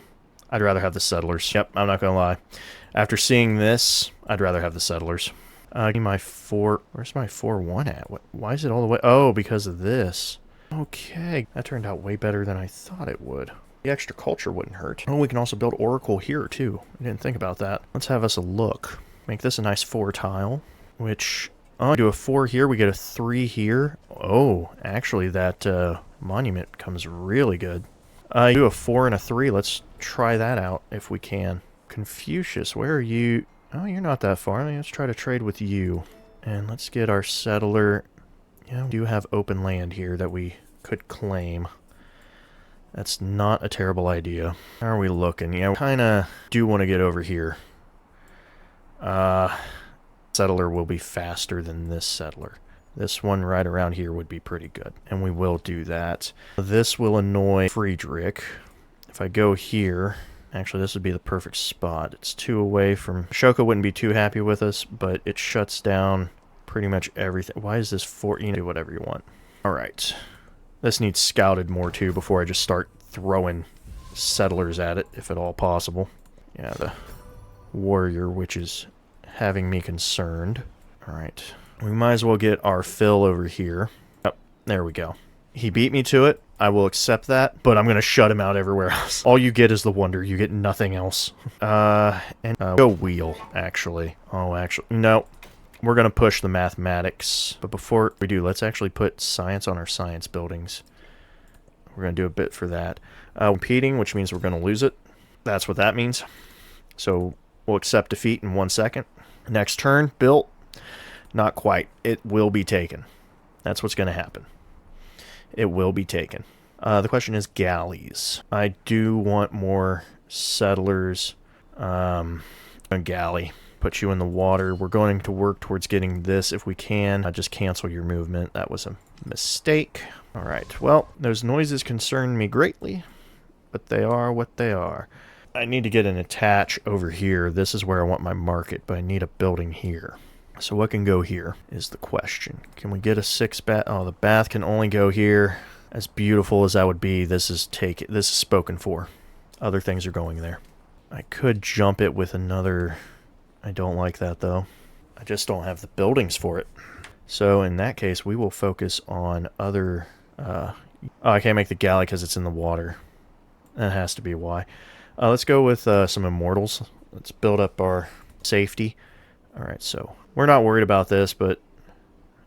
I'd rather have the settlers. Yep, I'm not gonna lie. After seeing this, I'd rather have the settlers. Give me my 4... Where's my 4-1 at? Why is it all the way... Oh, because of this. Okay. That turned out way better than I thought it would. The extra culture wouldn't hurt. Oh, we can also build Oracle here, too. I didn't think about that. Let's have us a look. Make this a nice 4 tile, which... Oh, do a 4 here, we get a 3 here. Oh, actually, that monument comes really good. Do a 4 and a 3. Let's try that out if we can. Confucius, where are you... Oh, you're not that far. Let's try to trade with you. And let's get our settler. Yeah, we do have open land here that we could claim. That's not a terrible idea. How are we looking? Yeah, we kind of do want to get over here. Settler will be faster than this settler. This one right around here would be pretty good. And we will do that. This will annoy Friedrich. If I go here... Actually, this would be the perfect spot. It's 2 away from... Shoko wouldn't be too happy with us, but it shuts down pretty much everything. Why is this 4? You know, do whatever you want. Alright. This needs scouted more, too, before I just start throwing settlers at it, if at all possible. Yeah, the warrior, which is having me concerned. Alright. We might as well get our fill over here. Oh, there we go. He beat me to it. I will accept that, but I'm going to shut him out everywhere else. All you get is the wonder. You get nothing else. Go wheel, actually. Oh, actually, no. We're going to push the mathematics. But before we do, let's actually put science on our science buildings. We're going to do a bit for that. Competing, which means we're going to lose it. That's what that means. So we'll accept defeat in 1 second. Next turn, built. Not quite. It will be taken. That's what's going to happen. It will be taken. The question is galleys. I do want more settlers. A galley. Put you in the water. We're going to work towards getting this if we can. Just cancel your movement. That was a mistake. Alright, well, those noises concern me greatly, but they are what they are. I need to get an attach over here. This is where I want my market, but I need a building here. So what can go here is the question. Can we get a 6 bath? Oh, the bath can only go here. As beautiful as that would be, this is spoken for. Other things are going there. I could jump it with another. I don't like that though. I just don't have the buildings for it. So in that case, we will focus on other. Oh, I can't make the galley because it's in the water. That has to be why. Let's go with some immortals. Let's build up our safety. All right, so we're not worried about this, but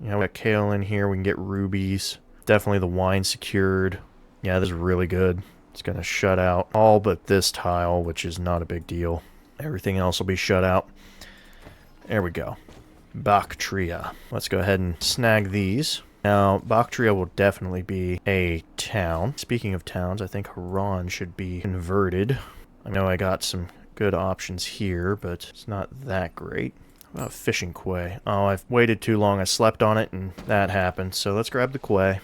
you know, we got kale in here. We can get rubies. Definitely the wine secured. Yeah, this is really good. It's going to shut out all but this tile, which is not a big deal. Everything else will be shut out. There we go. Bactria. Let's go ahead and snag these. Now, Bactria will definitely be a town. Speaking of towns, I think Haran should be converted. I know I got some good options here, but it's not that great. How about fishing quay? Oh, I've waited too long. I slept on it, and that happened. So let's grab the quay,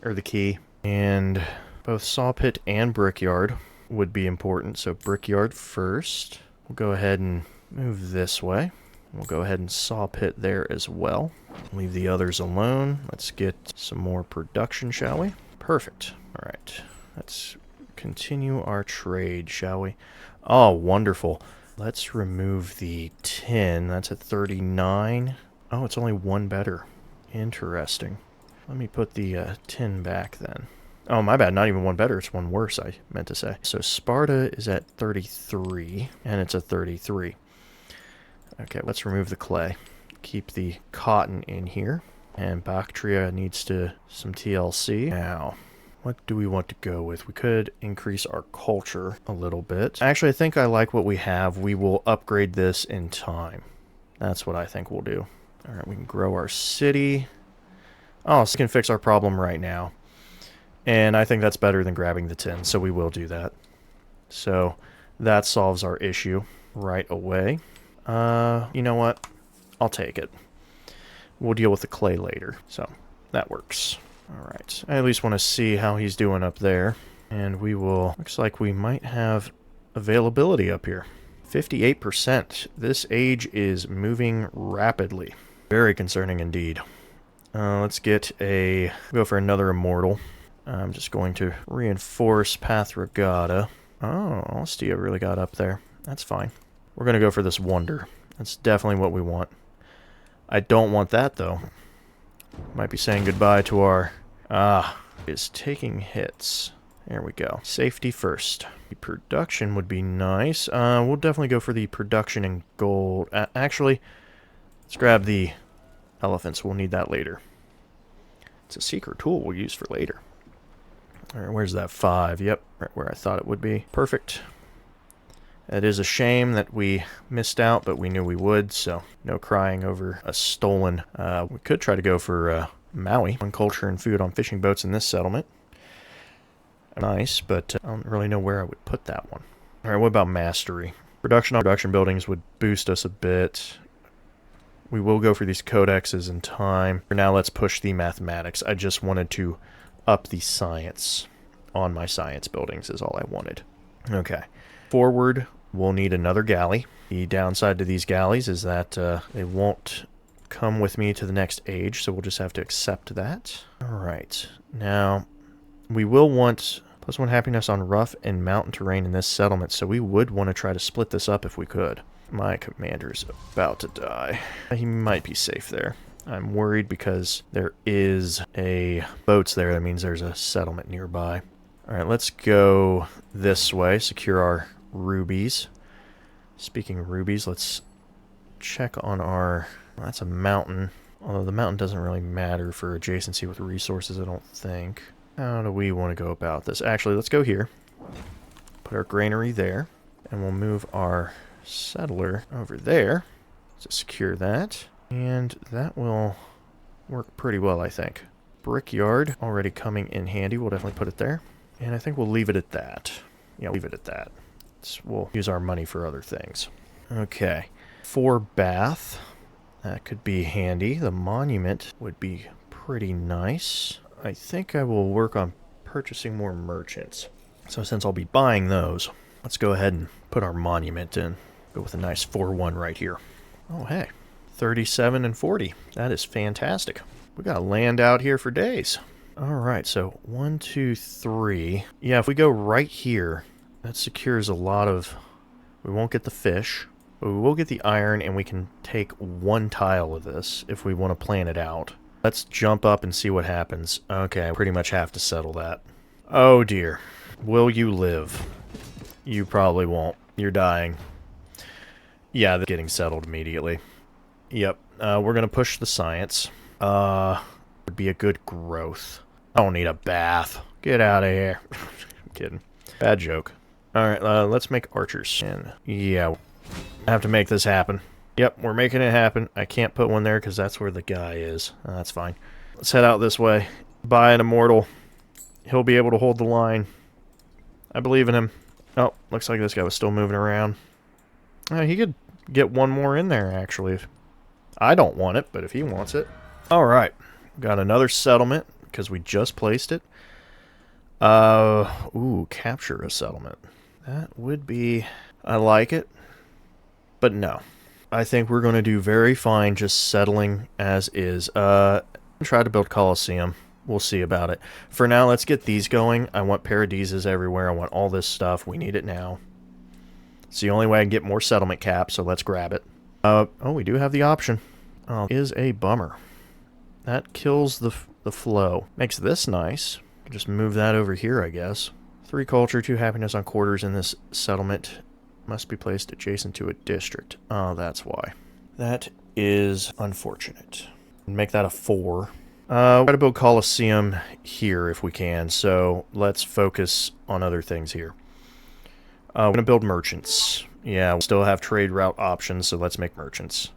or the key. And both sawpit and brickyard would be important. So brickyard first. We'll go ahead and move this way. We'll go ahead and sawpit there as well. Leave the others alone. Let's get some more production, shall we? Perfect. All right. Let's continue our trade, shall we? Oh, wonderful. Let's remove the tin. That's at 39. Oh, it's only one better. Interesting. Let me put the tin back then. Oh, my bad. Not even one better. It's one worse, I meant to say. So Sparta is at 33, and it's at 33. Okay, let's remove the clay. Keep the cotton in here. And Bactria needs some TLC. Now, what do we want to go with? We could increase our culture a little bit. Actually, I think I like what we have. We will upgrade this in time. That's what I think we'll do. All right, we can grow our city. Oh, so we can fix our problem right now. And I think that's better than grabbing the tin, so we will do that. So that solves our issue right away. You know what? I'll take it. We'll deal with the clay later. So that works. All right. I at least want to see how he's doing up there. And we will... Looks like we might have availability up here. 58%. This age is moving rapidly. Very concerning indeed. Let's go for another immortal. I'm just going to reinforce Pathragata. Oh, Ostia really got up there. That's fine. We're going to go for this wonder. That's definitely what we want. I don't want that, though. Might be saying goodbye to our... is taking hits. There we go. Safety first. The production would be nice. We'll definitely go for the production in gold. Actually, let's grab the elephants. We'll need that later. It's a secret tool we'll use for later. All right, where's that 5? Yep, right where I thought it would be. Perfect. It is a shame that we missed out, but we knew we would, so no crying over a stolen. We could try to go for Maui on culture and food on fishing boats in this settlement. Nice, but I don't really know where I would put that one. All right, what about mastery? Production on production buildings would boost us a bit. We will go for these codexes in time. For now, let's push the mathematics. I just wanted to up the science on my science buildings is all I wanted. Okay. Forward, we'll need another galley. The downside to these galleys is that they won't come with me to the next age, so we'll just have to accept that. All right. Now, we will want +1 happiness on rough and mountain terrain in this settlement, so we would want to try to split this up if we could. My commander's about to die. He might be safe there. I'm worried because there is a boats there. That means there's a settlement nearby. All right, let's go this way. Secure our rubies. Speaking of rubies, let's check on our... Well, that's a mountain. Although the mountain doesn't really matter for adjacency with resources, I don't think. How do we want to go about this? Actually, let's go here. Put our granary there. And we'll move our settler over there to secure that. And that will work pretty well, I think. Brickyard already coming in handy. We'll definitely put it there. And I think we'll leave it at that. Yeah, leave it at that. We'll use our money for other things. Okay. 4 bath. That could be handy. The monument would be pretty nice. I think I will work on purchasing more merchants. So since I'll be buying those, let's go ahead and put our monument in. Go with a nice 4-1 right here. Oh, hey. 37 and 40. That is fantastic. We got land out here for days. Alright, so 1, 2, 3. Yeah, if we go right here, that secures a lot of... We won't get the fish, but we will get the iron, and we can take one tile of this if we want to plan it out. Let's jump up and see what happens. Okay, I pretty much have to settle that. Oh dear. Will you live? You probably won't. You're dying. Yeah, they're getting settled immediately. Yep. We're going to push the science. Would be a good growth. I don't need a bath. Get out of here. I'm kidding. Bad joke. Alright, let's make archers. And yeah, I have to make this happen. Yep, we're making it happen. I can't put one there because that's where the guy is. That's fine. Let's head out this way. Buy an immortal. He'll be able to hold the line. I believe in him. Oh, looks like this guy was still moving around. He could get one more in there, actually. I don't want it, but if he wants it. Alright, got another settlement because we just placed it. Ooh, capture a settlement. That would be... I like it, but no. I think we're going to do very fine just settling as is. Try to build Colosseum. We'll see about it. For now, let's get these going. I want paradises everywhere. I want all this stuff. We need it now. It's the only way I can get more settlement cap, so let's grab it. Oh, we do have the option. Oh, is a bummer. That kills the flow. Makes this nice. Just move that over here, I guess. 3 culture, 2 happiness on quarters in this settlement. Must be placed adjacent to a district. Oh, that's why. That is unfortunate. Make that a 4. Try to build Colosseum here if we can, so let's focus on other things here. We're going to build merchants. Yeah, we still have trade route options, so let's make merchants.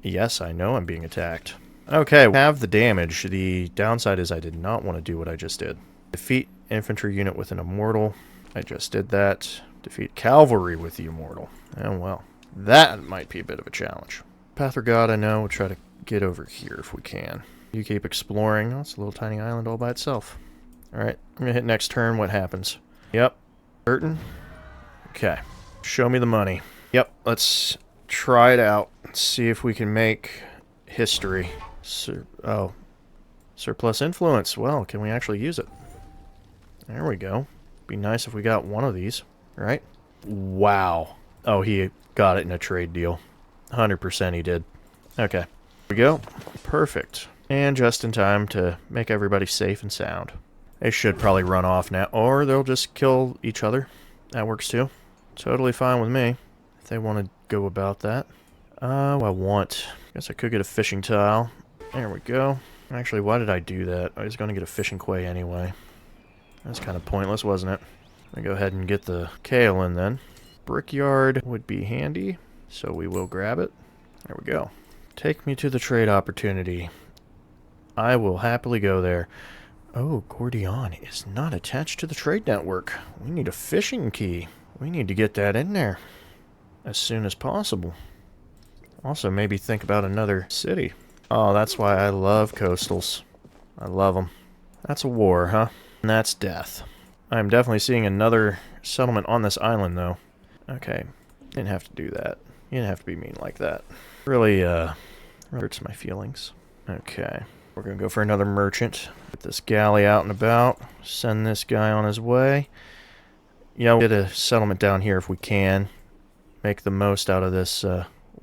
Yes, I know I'm being attacked. Okay, we have the damage. The downside is I did not want to do what I just did. Defeat infantry unit with an immortal. I just did that. Defeat cavalry with the immortal. Oh, well. That might be a bit of a challenge. Path of God, I know. We'll try to get over here if we can. You keep exploring. Oh, it's a little tiny island all by itself. Alright, I'm going to hit next turn. What happens? Yep. Certain. Okay. Show me the money. Yep, let's try it out. Let's see if we can make history. Surplus influence. Well, can we actually use it? There we go. Be nice if we got one of these, right? Wow. Oh, he got it in a trade deal. 100% he did. Okay. Here we go. Perfect. And just in time to make everybody safe and sound. They should probably run off now, or they'll just kill each other. That works too. Totally fine with me, if they want to go about that. I guess I could get a fishing tile. There we go. Actually, why did I do that? I was going to get a fishing quay anyway. That's kind of pointless, wasn't it? I'll go ahead and get the kale in then. Brickyard would be handy, so we will grab it. There we go. Take me to the trade opportunity. I will happily go there. Oh, Gordion is not attached to the trade network. We need a fishing key. We need to get that in there as soon as possible. Also, maybe think about another city. Oh, that's why I love coastals. I love them. That's a war, huh? And that's death. I'm definitely seeing another settlement on this island, though. Okay, didn't have to do that. You didn't have to be mean like that. Really hurts my feelings. Okay, we're gonna go for another merchant. Get this galley out and about. Send this guy on his way. Yeah, we'll get a settlement down here if we can. Make the most out of this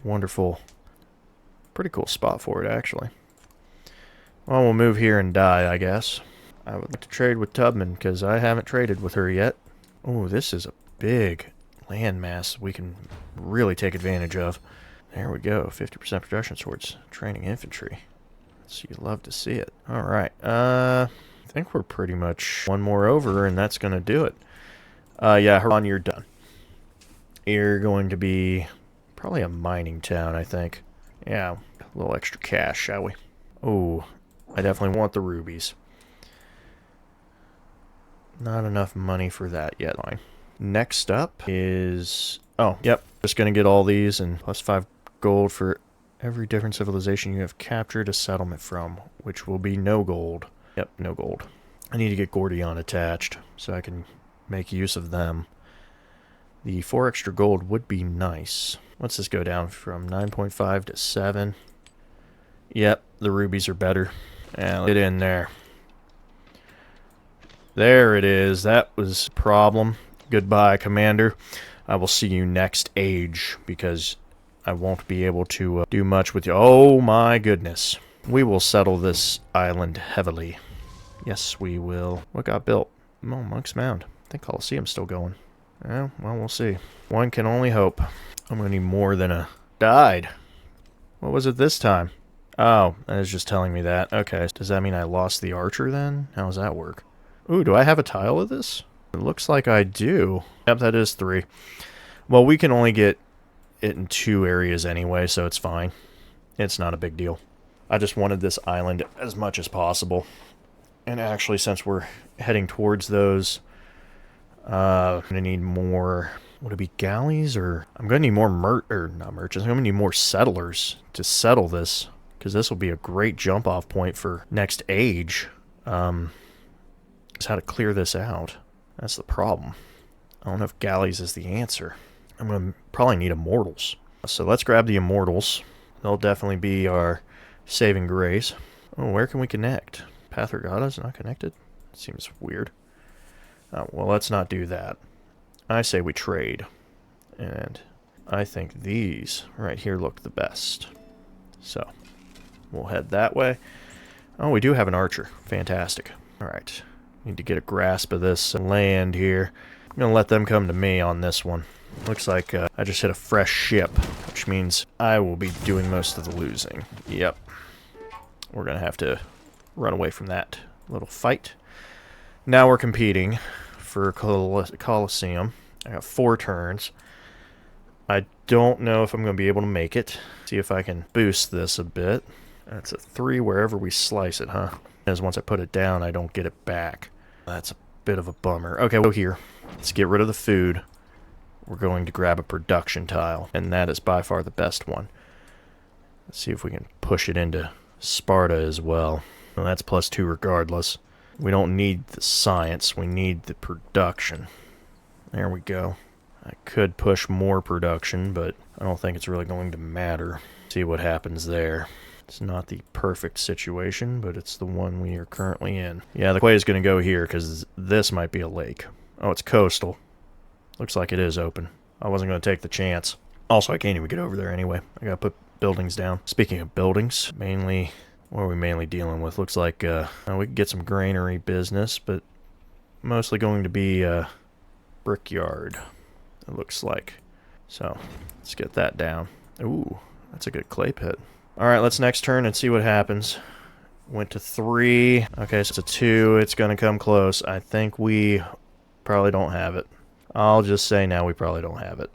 wonderful, pretty cool spot for it, actually. Well, we'll move here and die, I guess. I would like to trade with Tubman, because I haven't traded with her yet. Oh, this is a big landmass we can really take advantage of. There we go, 50% production towards training infantry. So you love to see it. Alright, I think we're pretty much one more over, and that's going to do it. Yeah, Haran, you're done. You're going to be probably a mining town, I think. Yeah, a little extra cash, shall we? Oh, I definitely want the rubies. Not enough money for that yet. Fine. Next up is... Oh, yep. Just going to get all these and plus 5 gold for every different civilization you have captured a settlement from, which will be no gold. Yep, no gold. I need to get Gordion attached so I can make use of them. The 4 extra gold would be nice. What's this go down from 9.5 to 7? Yep, the rubies are better. Yeah, get in there. There it is. That was a problem. Goodbye, Commander. I will see you next age, because I won't be able to do much with you. Oh my goodness. We will settle this island heavily. Yes, we will. What got built? Oh, Monk's Mound. I think Colosseum's still going. Well, we'll see. One can only hope. I'm going to need more than a... Died. What was it this time? Oh, that is just telling me that. Okay, does that mean I lost the archer then? How does that work? Ooh, do I have a tile of this? It looks like I do. Yep, that is 3. Well, we can only get it in 2 areas anyway, so it's fine. It's not a big deal. I just wanted this island as much as possible. And actually, since we're heading towards those, I'm going to need more... Would it be galleys, or... I'm going to need more not merchants. I'm going to need more settlers to settle this, because this will be a great jump-off point for next age. Is how to clear this out. That's the problem. I don't know if galleys is the answer. I'm going to probably need immortals. So let's grab the immortals. They'll definitely be our saving grace. Oh, where can we connect? Path Regatta is not connected? Seems weird. Well, let's not do that. I say we trade. And I think these right here look the best. So we'll head that way. Oh, we do have an archer. Fantastic. Alright. Need to get a grasp of this land here. I'm going to let them come to me on this one. Looks like I just hit a fresh ship, which means I will be doing most of the losing. Yep. We're going to have to run away from that little fight. Now we're competing for Colosseum. I got 4 turns. I don't know if I'm going to be able to make it. See if I can boost this a bit. That's a 3 wherever we slice it, huh? As once I put it down, I don't get it back. That's a bit of a bummer. Okay, we'll go here. Let's get rid of the food. We're going to grab a production tile, and that is by far the best one. Let's see if we can push it into Sparta as well. Well, that's +2 regardless. We don't need the science, we need the production. There we go. I could push more production, but I don't think it's really going to matter. See what happens there. It's not the perfect situation, but it's the one we are currently in. Yeah, the quay is going to go here, because this might be a lake. Oh, it's coastal. Looks like it is open. I wasn't going to take the chance. Also, I can't even get over there anyway. I got to put buildings down. Speaking of buildings, mainly... What are we mainly dealing with? Looks like we could get some granary business, but mostly going to be brickyard, it looks like. So, let's get that down. Ooh, that's a good clay pit. Alright, let's next turn and see what happens. Went to 3. Okay, so it's a 2. It's going to come close. I think we probably don't have it. I'll just say now we probably don't have it.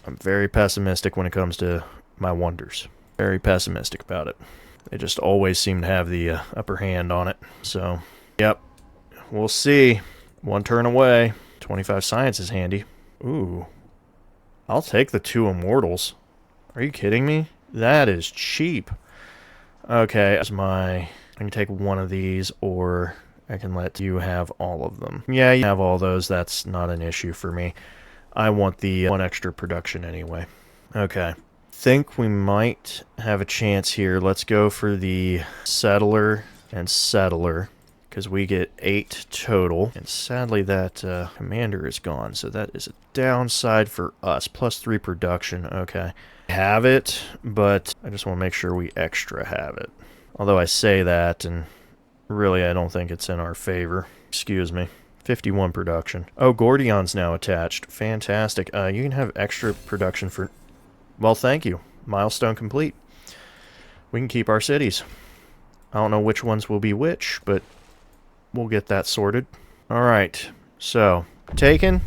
I'm very pessimistic when it comes to my wonders. Very pessimistic about it. They just always seem to have the upper hand on it. So, yep. We'll see. 1 turn away. 25 science is handy. Ooh. I'll take the 2 immortals. Are you kidding me? That is cheap. Okay, that's I can take one of these, or I can let you have all of them. Yeah, you have all those. That's not an issue for me. I want the 1 extra production anyway. Okay. Think we might have a chance here. Let's go for the settler and settler, because we get 8 total. And sadly that commander is gone, so that is a downside for us. +3 production. Okay. Have it, but I just want to make sure we extra have it. Although I say that, and really I don't think it's in our favor. Excuse me. 51 production. Oh, Gordion's now attached. Fantastic. You can have extra production for... Well, thank you. Milestone complete. We can keep our cities. I don't know which ones will be which, but we'll get that sorted. Alright, so, taken.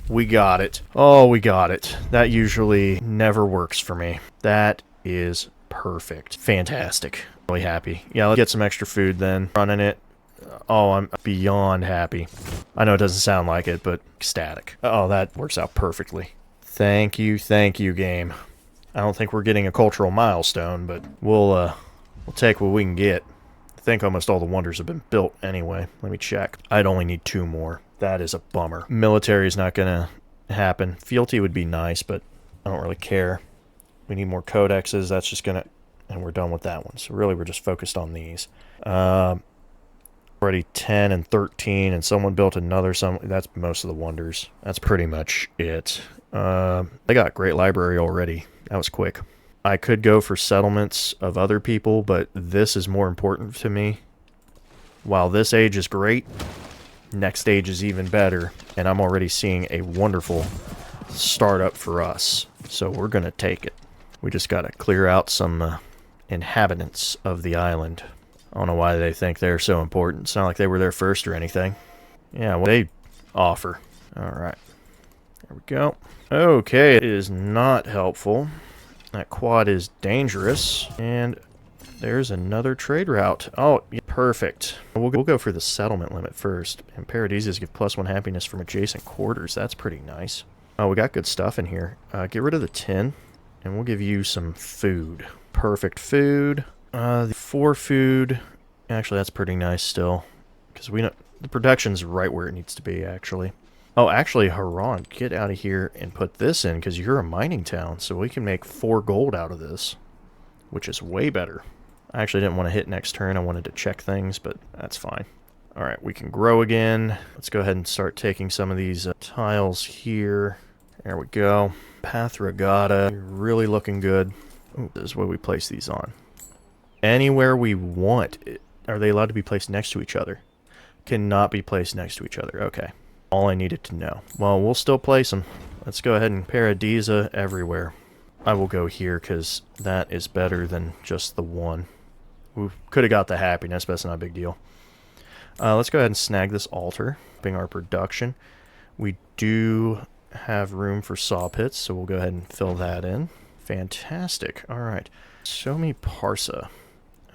We got it. Oh, we got it. That usually never works for me. That is perfect. Fantastic. Really happy. Yeah, let's get some extra food then. Running it. Oh, I'm beyond happy. I know it doesn't sound like it, but ecstatic. Oh, that works out perfectly. Thank you, game. I don't think we're getting a cultural milestone, but we'll take what we can get. I think almost all the wonders have been built anyway. Let me check. I'd only need 2 more. That is a bummer. Military is not going to happen. Fealty would be nice, but I don't really care. We need more codexes. That's just going to... And we're done with that one. So really, we're just focused on these. Already 10 and 13, and someone built another. That's most of the wonders. That's pretty much it. They got great library already. That was quick. I could go for settlements of other people, but this is more important to me. While this age is great, next age is even better, and I'm already seeing a wonderful startup for us. So we're going to take it. We just got to clear out some inhabitants of the island. I don't know why they think they're so important. It's not like they were there first or anything. Yeah, well, they offer. Alright. There we go. Okay, it is not helpful. That quad is dangerous. And there's another trade route. Oh, yeah, perfect. We'll go for the settlement limit first. And Paradisias give +1 happiness from adjacent quarters. That's pretty nice. Oh, we got good stuff in here. Get rid of the tin. And we'll give you some food. Perfect food. The 4 food, actually that's pretty nice still, because we know the production's right where it needs to be, actually. Oh, actually, Haran, get out of here and put this in, because you're a mining town, so we can make 4 gold out of this, which is way better. I actually didn't want to hit next turn. I wanted to check things, but that's fine. Alright, we can grow again. Let's go ahead and start taking some of these tiles here. There we go. Path Regatta, really looking good. Ooh, this is where we place these on. Anywhere we want. Are they allowed to be placed next to each other? Cannot be placed next to each other. Okay. All I needed to know. Well, we'll still place them. Let's go ahead and Paradisa everywhere. I will go here because that is better than just the one. We could have got the happiness, but that's not a big deal. Let's go ahead and snag this altar, upping our production. We do have room for saw pits, so we'll go ahead and fill that in. Fantastic. Alright. Show me Parsa.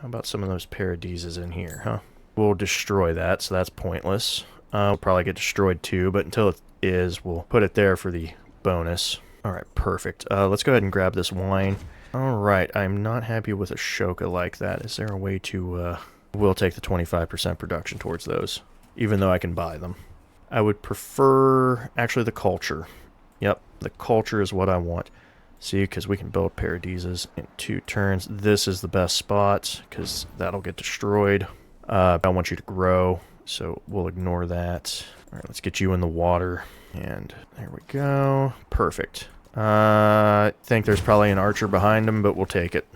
How about some of those Paradisas in here, huh? We'll destroy that, so that's pointless. We'll probably get destroyed too, but until it is, we'll put it there for the bonus. Alright, perfect. Let's go ahead and grab this wine. Alright, I'm not happy with Ashoka like that. Is there a way to, we'll take the 25% production towards those, even though I can buy them. I would prefer, actually, the culture. Yep, the culture is what I want. See, because we can build Paradisas in 2 turns. This is the best spot, because that'll get destroyed. I want you to grow, so we'll ignore that. Alright, let's get you in the water. And there we go. Perfect. I think there's probably an archer behind him, but we'll take it.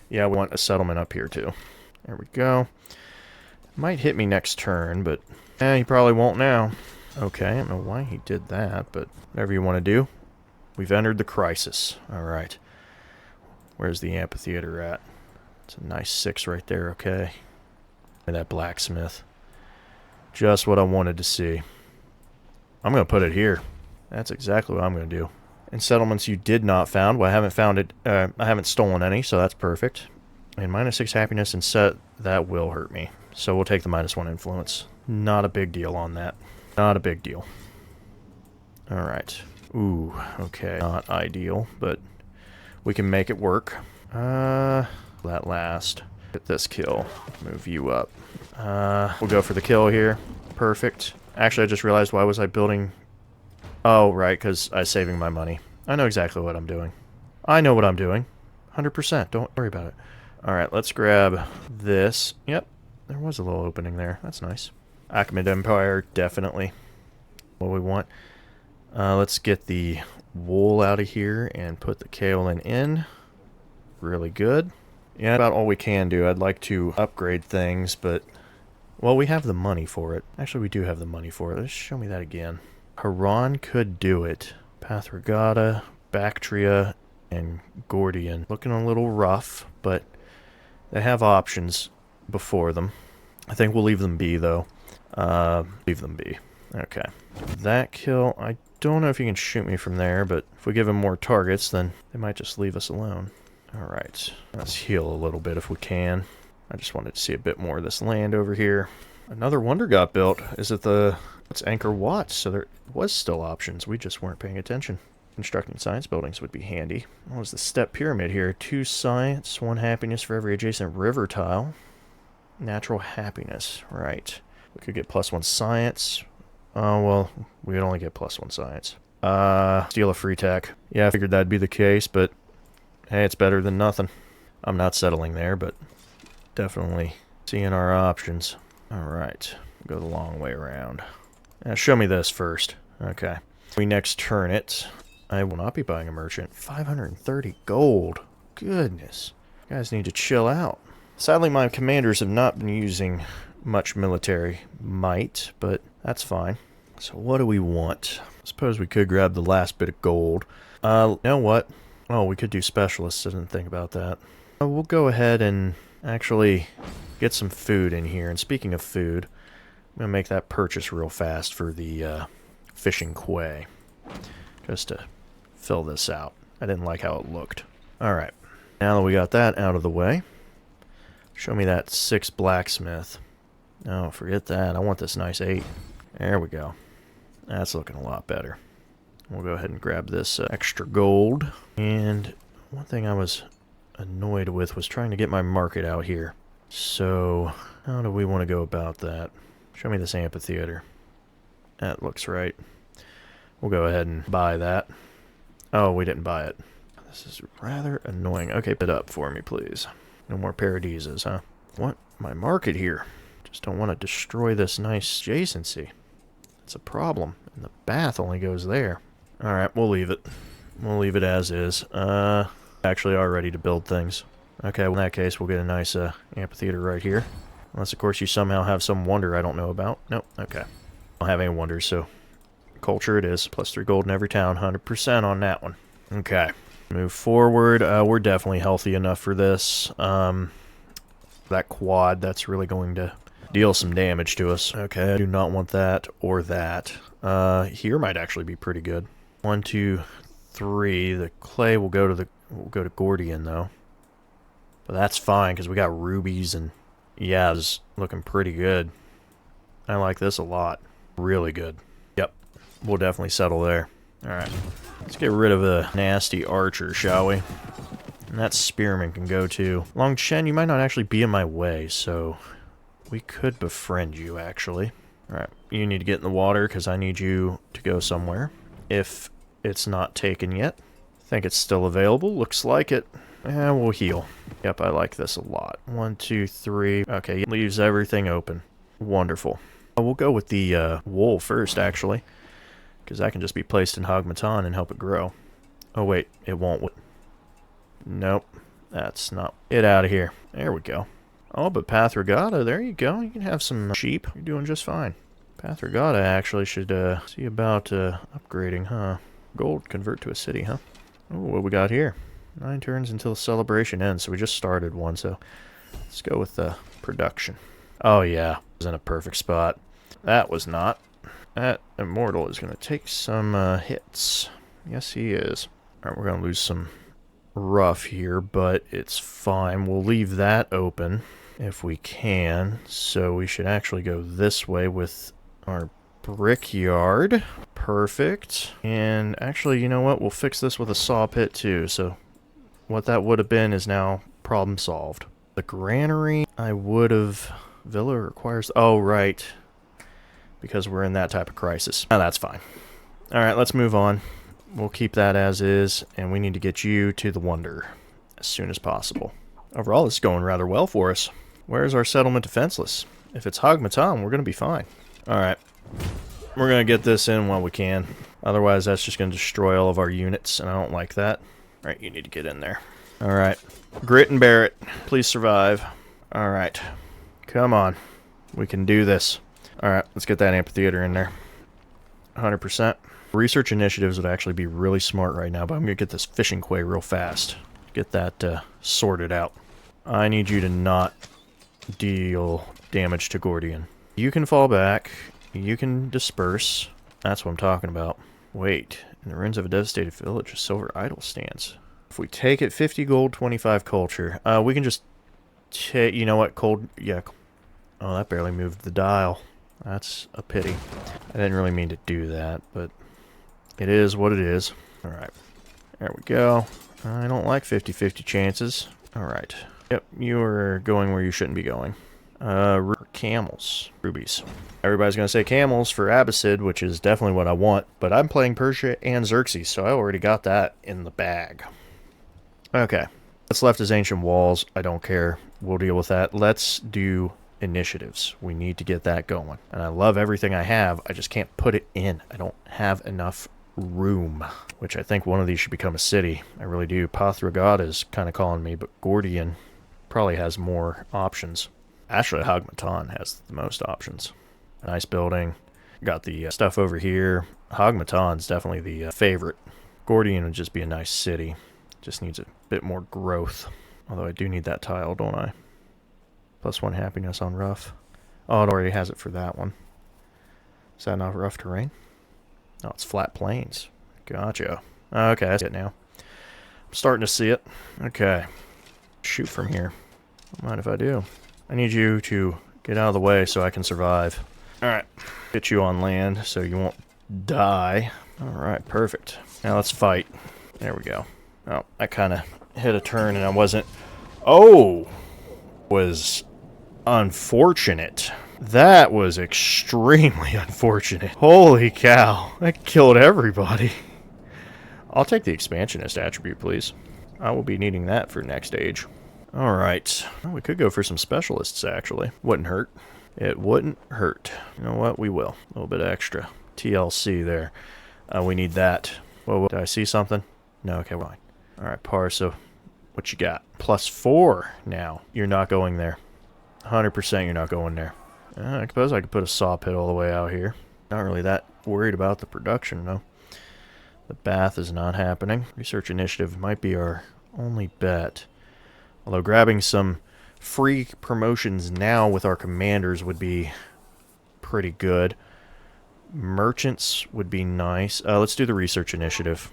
Yeah, we want a settlement up here, too. There we go. Might hit me next turn, but he probably won't now. Okay, I don't know why he did that, but whatever you want to do. We've entered the crisis. Alright. Where's the amphitheater at? It's a nice 6 right there, okay. And that blacksmith. Just what I wanted to see. I'm going to put it here. That's exactly what I'm going to do. And settlements you did not found. Well, I haven't found it. I haven't stolen any, so that's perfect. And -6 happiness and set, that will hurt me. So we'll take the -1 influence. Not a big deal on that. Not a big deal. Alright. Ooh, okay. Not ideal, but we can make it work. That last. Get this kill. Move you up. We'll go for the kill here. Perfect. Actually, I just realized, why was I building... Oh, right, because I was saving my money. I know exactly what I'm doing. I know what I'm doing. 100%. Don't worry about it. Alright, let's grab this. Yep, there was a little opening there. That's nice. Achaemenid Empire, definitely what we want. Let's get the wool out of here and put the kaolin in. Really good. Yeah, about all we can do. I'd like to upgrade things, but... Well, we have the money for it. Actually, we do have the money for it. Let's show me that again. Haran could do it. Path Regatta, Bactria, and Gordian. Looking a little rough, but they have options before them. I think we'll leave them be, though. Leave them be. Okay. That kill, I don't know if you can shoot me from there, but if we give them more targets, then they might just leave us alone. Alright. Let's heal a little bit if we can. I just wanted to see a bit more of this land over here. Another wonder got built. Is it the... It's Angkor Wat, so there was still options. We just weren't paying attention. Constructing science buildings would be handy. What was the step pyramid here? 2 science, 1 happiness for every adjacent river tile. Natural happiness, right. We could get +1 science. Oh, well, we would only get +1 science. Steal a free tack. Yeah, I figured that'd be the case, but hey, it's better than nothing. I'm not settling there, but definitely seeing our options. Alright, go the long way around. Now show me this first. Okay. We next turn it. I will not be buying a merchant. 530 gold. Goodness. You guys need to chill out. Sadly, my commanders have not been using much military might, but that's fine. So what do we want? I suppose we could grab the last bit of gold. You know what? Oh, we could do specialists. I didn't think about that. We'll go ahead and actually get some food in here. And speaking of food, I'm going to make that purchase real fast for the fishing quay. Just to fill this out. I didn't like how it looked. Alright. Now that we got that out of the way, show me that 6 blacksmith. No, forget that. I want this nice 8. There we go. That's looking a lot better. We'll go ahead and grab this extra gold. And one thing I was annoyed with was trying to get my market out here. So, how do we want to go about that? Show me this amphitheater. That looks right. We'll go ahead and buy that. Oh, we didn't buy it. This is rather annoying. Okay, put it up for me, please. No more paradises, huh? Want my market here. Just don't want to destroy this nice adjacency. It's a problem. And the bath only goes there. Alright, we'll leave it. We'll leave it as is. Actually are ready to build things. Okay, well in that case, we'll get a nice amphitheater right here. Unless, of course, you somehow have some wonder I don't know about. Nope, okay. I don't have any wonders, so culture it is. Plus 3 gold in every town. 100% on that one. Okay. Move forward. We're definitely healthy enough for this. That quad, that's really going to deal some damage to us. Okay, I do not want that or that. Here might actually be pretty good. 1, 2, 3. The clay will go to Gordian though. But that's fine because we got rubies and yeah, it's looking pretty good. I like this a lot. Really good. Yep. We'll definitely settle there. Alright. Let's get rid of a nasty archer, shall we? And that spearman can go too. Long Chen, you might not actually be in my way, so we could befriend you, actually. Alright, you need to get in the water because I need you to go somewhere. If it's not taken yet. I think it's still available. Looks like it. And we'll heal. Yep, I like this a lot. 1, 2, 3. Okay, it leaves everything open. Wonderful. We'll go with the wool first, actually. Because that can just be placed in Hogmatan and help it grow. Oh, wait. It won't. Nope. That's not... Get out of here. There we go. Oh, but Pathragata, there you go. You can have some sheep. You're doing just fine. Pathragata actually should see about upgrading, huh? Gold, convert to a city, huh? Oh, what we got here? 9 turns until the celebration ends, so we just started one, so let's go with the production. Oh, yeah. It was in a perfect spot. That was not. That Immortal is going to take some hits. Yes, he is. Alright, we're going to lose some rough here, but it's fine. We'll leave that open if we can. So we should actually go this way with our brickyard. Perfect. And actually, you know what? We'll fix this with a saw pit too. So what that would have been is now problem solved. The granary, I would have... Villa requires... Oh, right. Because we're in that type of crisis. Now that's fine. Alright, let's move on. We'll keep that as is, and we need to get you to the Wonder as soon as possible. Overall, this is going rather well for us. Where's our settlement defenseless? If it's Hogmatan, we're going to be fine. Alright. We're going to get this in while we can. Otherwise, that's just going to destroy all of our units, and I don't like that. Alright, you need to get in there. Alright. Grit and bear it. Please survive. Alright. Come on. We can do this. Alright, let's get that amphitheater in there. 100%. Research initiatives would actually be really smart right now, but I'm going to get this fishing quay real fast. Get that sorted out. I need you to not deal damage to Gordian. You can fall back. You can disperse. That's what I'm talking about. Wait. In the ruins of a devastated village, a silver idol stands. If we take it, 50 gold, 25 culture. We can just take... You know what? Cold... Yeah. Oh, that barely moved the dial. That's a pity. I didn't really mean to do that, but it is what it is. Alright. There we go. I don't like 50-50 chances. Alright. Yep, you are going where you shouldn't be going. Camels. Rubies. Everybody's going to say camels for Abbasid, which is definitely what I want, but I'm playing Persia and Xerxes, so I already got that in the bag. Okay. What's left is ancient walls. I don't care. We'll deal with that. Let's do initiatives. We need to get that going. And I love everything I have. I just can't put it in. I don't have enough room, which I think one of these should become a city. I really do. Pathragada is kind of calling me, but Gordian probably has more options. Actually, Hagmatan has the most options. A nice building. Got the stuff over here. Hagmatan's definitely the favorite. Gordian would just be a nice city. Just needs a bit more growth. Although I do need that tile, don't I? +1 happiness on rough. Oh, it already has it for that one. Is that not rough terrain? Oh, it's flat plains. Gotcha. Okay, I see it now. I'm starting to see it. Okay. Shoot from here. Don't mind if I do. I need you to get out of the way so I can survive. Alright. Get you on land so you won't die. Alright, perfect. Now let's fight. There we go. Oh, I kind of hit a turn and I wasn't... Oh! Was unfortunate. That was extremely unfortunate. Holy cow. That killed everybody. I'll take the expansionist attribute, please. I will be needing that for next age. Alright. Well, we could go for some specialists, actually. Wouldn't hurt. It wouldn't hurt. You know what? We will. A little bit extra. TLC there. We need that. Whoa, did I see something? No, okay, fine. Alright, Parsa. What you got? +4 now. You're not going there. 100% you're not going there. I suppose I could put a saw pit all the way out here. Not really that worried about the production, though. The bath is not happening. Research initiative might be our only bet. Although grabbing some free promotions now with our commanders would be pretty good. Merchants would be nice. Let's do the research initiative.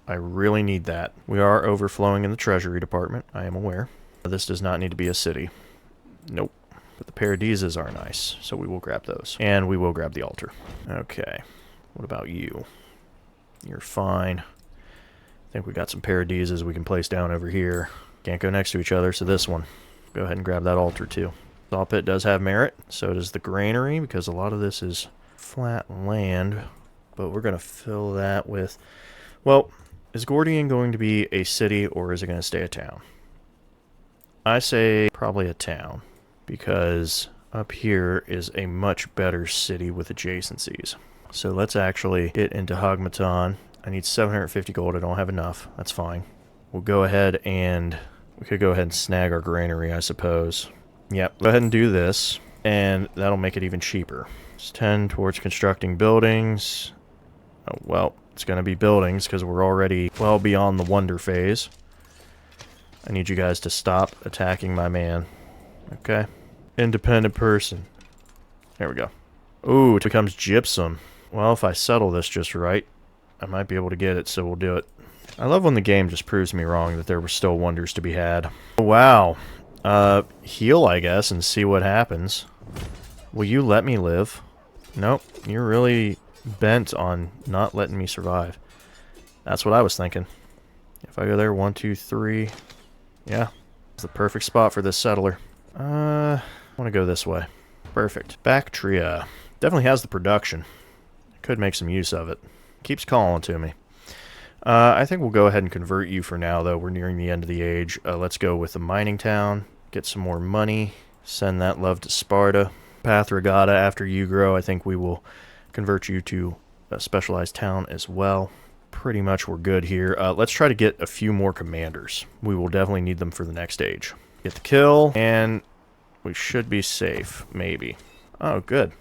I really need that. We are overflowing in the treasury department, I am aware. This does not need to be a city. Nope. But the paradises are nice, so we will grab those. And we will grab the altar. Okay. What about you? You're fine. I think we got some paradises we can place down over here. Can't go next to each other, so this one. Go ahead and grab that altar too. Saw pit does have merit, so does the granary, because a lot of this is flat land. But we're going to fill that with... Well, is Gordian going to be a city, or is it going to stay a town? I say probably a town, because up here is a much better city with adjacencies. So let's actually get into Hagmatan. I need 750 gold. I don't have enough. That's fine. We'll go ahead and... We could go ahead and snag our granary, I suppose. Yep, go ahead and do this, and that'll make it even cheaper. It's 10 towards constructing buildings. Oh, well, it's going to be buildings, because we're already well beyond the wonder phase. I need you guys to stop attacking my man. Okay? Independent person. There we go. Ooh, it becomes gypsum. Well, if I settle this just right, I might be able to get it, so we'll do it. I love when the game just proves me wrong that there were still wonders to be had. Wow. Heal, I guess, and see what happens. Will you let me live? Nope. You're really bent on not letting me survive. That's what I was thinking. If I go there, 1, 2, 3. Yeah. It's the perfect spot for this settler. I want to go this way. Perfect. Bactria. Definitely has the production. Could make some use of it. Keeps calling to me. I think we'll go ahead and convert you for now, though. We're nearing the end of the age. Let's go with the mining town. Get some more money. Send that love to Sparta. Pathragada, after you grow, I think we will convert you to a specialized town as well. Pretty much we're good here. Let's try to get a few more commanders. We will definitely need them for the next age. Get the kill, and we should be safe, maybe. Oh, good.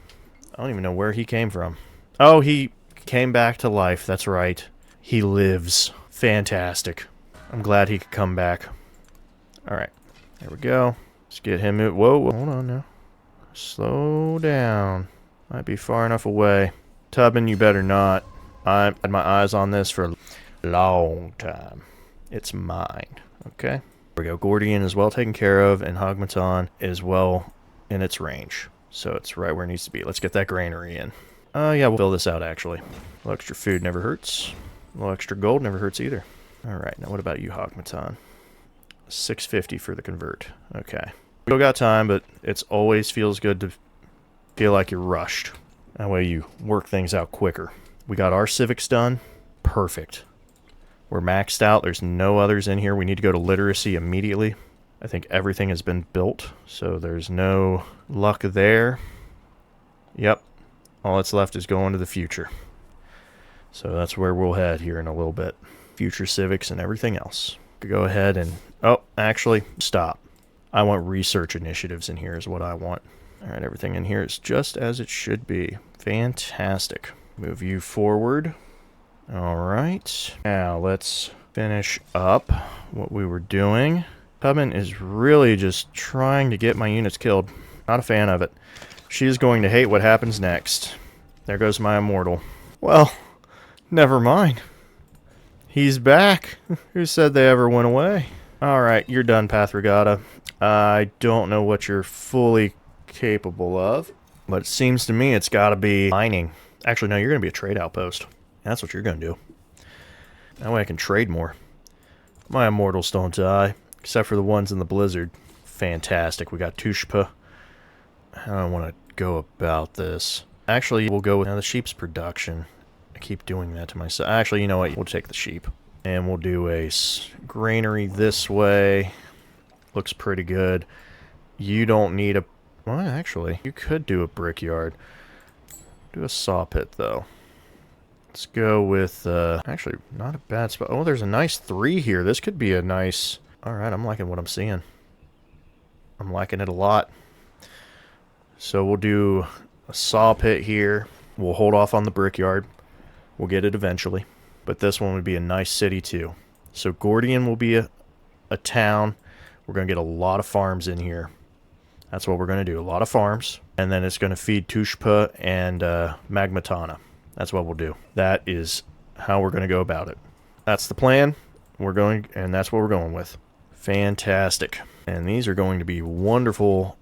I don't even know where he came from. Oh, he came back to life. That's right. He lives. Fantastic. I'm glad he could come back. Alright. There we go. Let's get him in. Whoa, hold on now. Slow down. Might be far enough away. Tubbin, you better not. I've had my eyes on this for a long time. It's mine. Okay? There we go. Gordian is well taken care of, and Hagmatan is well in its range. So it's right where it needs to be. Let's get that granary in. Yeah, we'll fill this out, actually. A little extra food never hurts. A little extra gold never hurts either. Alright, now what about you, Hagmatan? 650 for the convert. Okay. Still got time, but it's always feels good to feel like you're rushed. That way you work things out quicker. We got our civics done. Perfect. We're maxed out. There's no others in here. We need to go to literacy immediately. I think everything has been built, so there's no luck there. Yep. All that's left is going to the future. So that's where we'll head here in a little bit. Future civics and everything else. Could go ahead and... Oh, actually, stop. I want research initiatives in here is what I want. Alright, everything in here is just as it should be. Fantastic. Move you forward. Alright. Now, let's finish up what we were doing. Tubman is really just trying to get my units killed. Not a fan of it. She's going to hate what happens next. There goes my immortal. Well, never mind. He's back. Who said they ever went away? Alright, you're done, Path Regatta. I don't know what you're fully capable of, but it seems to me it's got to be mining. Actually, no, you're going to be a trade outpost. That's what you're going to do. That way I can trade more. My immortals don't die, except for the ones in the blizzard. Fantastic. We got Tushpa. I don't want to go about this. Actually, we'll go with the sheep's production. I keep doing that to myself. Actually, you know what? We'll take the sheep. And we'll do a granary this way. Looks pretty good. You don't need a... Well, actually, you could do a brickyard. Do a saw pit, though. Let's go with... actually, not a bad spot. Oh, there's a nice 3 here. This could be a nice... Alright, I'm liking what I'm seeing. I'm liking it a lot. So we'll do a saw pit here. We'll hold off on the brickyard. We'll get it eventually. But this one would be a nice city too. So Gordian will be a town. We're going to get a lot of farms in here. That's what we're going to do. A lot of farms. And then it's going to feed Tushpa and Magmatana. That's what we'll do. That is how we're going to go about it. That's the plan. And that's what we're going with. Fantastic. And these are going to be wonderful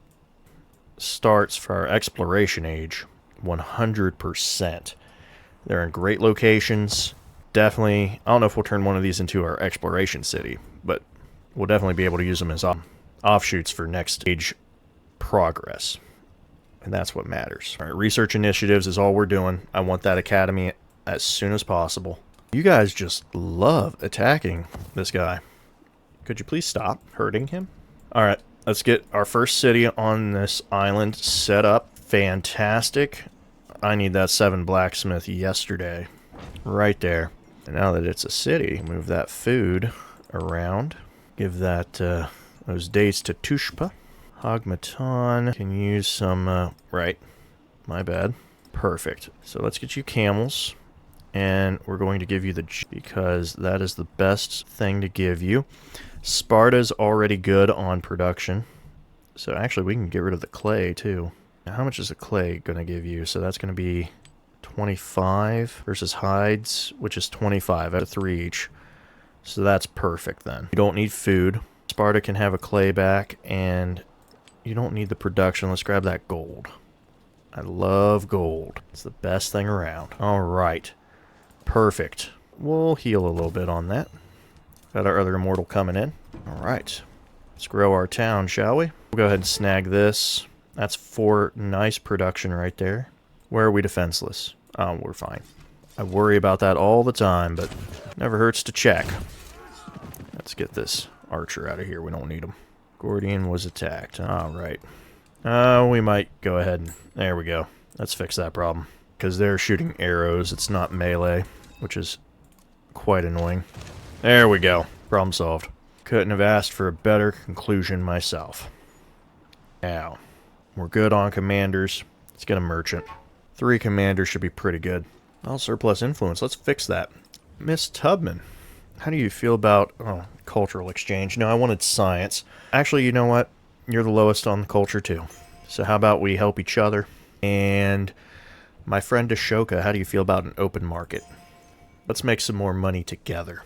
starts for our exploration age. 100%. They're in great locations. Definitely, I don't know if we'll turn one of these into our exploration city, but we'll definitely be able to use them as offshoots for next stage progress. And that's what matters. All right, research initiatives is all we're doing. I want that academy as soon as possible. You guys just love attacking this guy. Could you please stop hurting him? All right, let's get our first city on this island set up. Fantastic. I need that 7 blacksmith yesterday. Right there. And now that it's a city, move that food around. Give that those dates to Tushpa. Hogmatan can use some... right. My bad. Perfect. So let's get you camels. And we're going to give you the... because that is the best thing to give you. Sparta's already good on production. So actually we can get rid of the clay too. Now, how much is the clay going to give you? So that's going to be 25 versus hides, which is 25 out of 3 each. So that's perfect then. You don't need food. Sparta can have a clay back, and you don't need the production. Let's grab that gold. I love gold. It's the best thing around. All right. Perfect. We'll heal a little bit on that. Got our other immortal coming in. All right. Let's grow our town, shall we? We'll go ahead and snag this. That's 4 nice production right there. Where are we defenseless? Oh, we're fine. I worry about that all the time, but never hurts to check. Let's get this archer out of here. We don't need him. Gordian was attacked. Alright. We might go ahead and... There we go. Let's fix that problem. Because they're shooting arrows. It's not melee, which is quite annoying. There we go. Problem solved. Couldn't have asked for a better conclusion myself. Now, we're good on commanders. Let's get a merchant. 3 commanders should be pretty good. I'll surplus influence. Let's fix that. Miss Tubman, how do you feel about cultural exchange? No, I wanted science. Actually, you know what? You're the lowest on the culture, too. So how about we help each other? And my friend Ashoka, how do you feel about an open market? Let's make some more money together.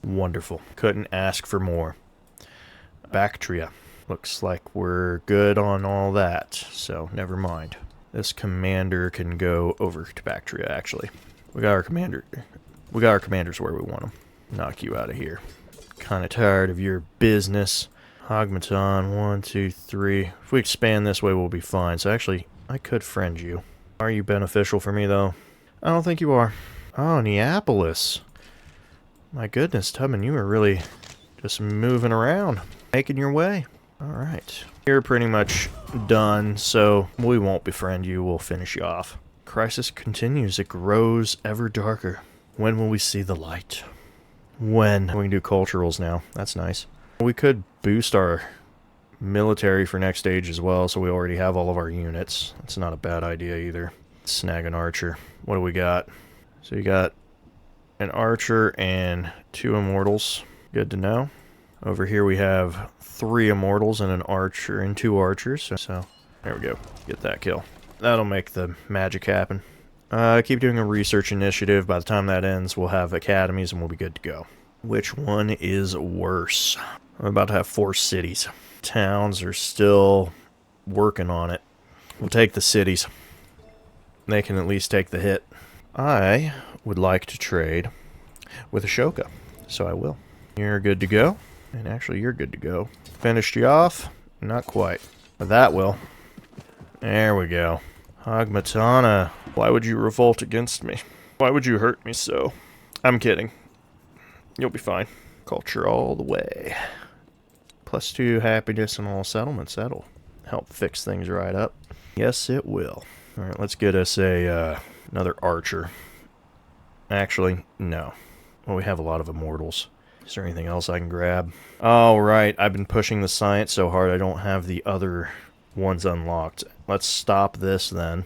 Wonderful. Couldn't ask for more. Bactria. Looks like we're good on all that, so never mind. This commander can go over to Bactria, actually. We got our commanders where we want them. Knock you out of here. Kind of tired of your business. Hogmaton, 1, 2, 3. If we expand this way, we'll be fine. So actually, I could friend you. Are you beneficial for me, though? I don't think you are. Oh, Neapolis. My goodness, Tubman, you are really just moving around, making your way. Alright. You're pretty much done, so we won't befriend you. We'll finish you off. Crisis continues. It grows ever darker. When will we see the light? When? We can do culturals now. That's nice. We could boost our military for next stage as well, so we already have all of our units. That's not a bad idea either. Snag an archer. What do we got? So you got an archer and 2 immortals. Good to know. Over here we have 3 immortals and an archer and 2 archers. So there we go. Get that kill. That'll make the magic happen. Keep doing a research initiative. By the time that ends, we'll have academies and we'll be good to go. Which one is worse? I'm about to have 4 cities. Towns are still working on it. We'll take the cities. They can at least take the hit. I would like to trade with Ashoka, so I will. You're good to go. And actually, you're good to go. Finished you off? Not quite. But that will. There we go. Hogmatana. Why would you revolt against me? Why would you hurt me so? I'm kidding. You'll be fine. Culture all the way. +2 happiness in all settlements. That'll help fix things right up. Yes, it will. Alright, let's get us a another archer. Actually, no. Well, we have a lot of immortals. Is there anything else I can grab? Oh, right. I've been pushing the science so hard I don't have the other ones unlocked. Let's stop this then.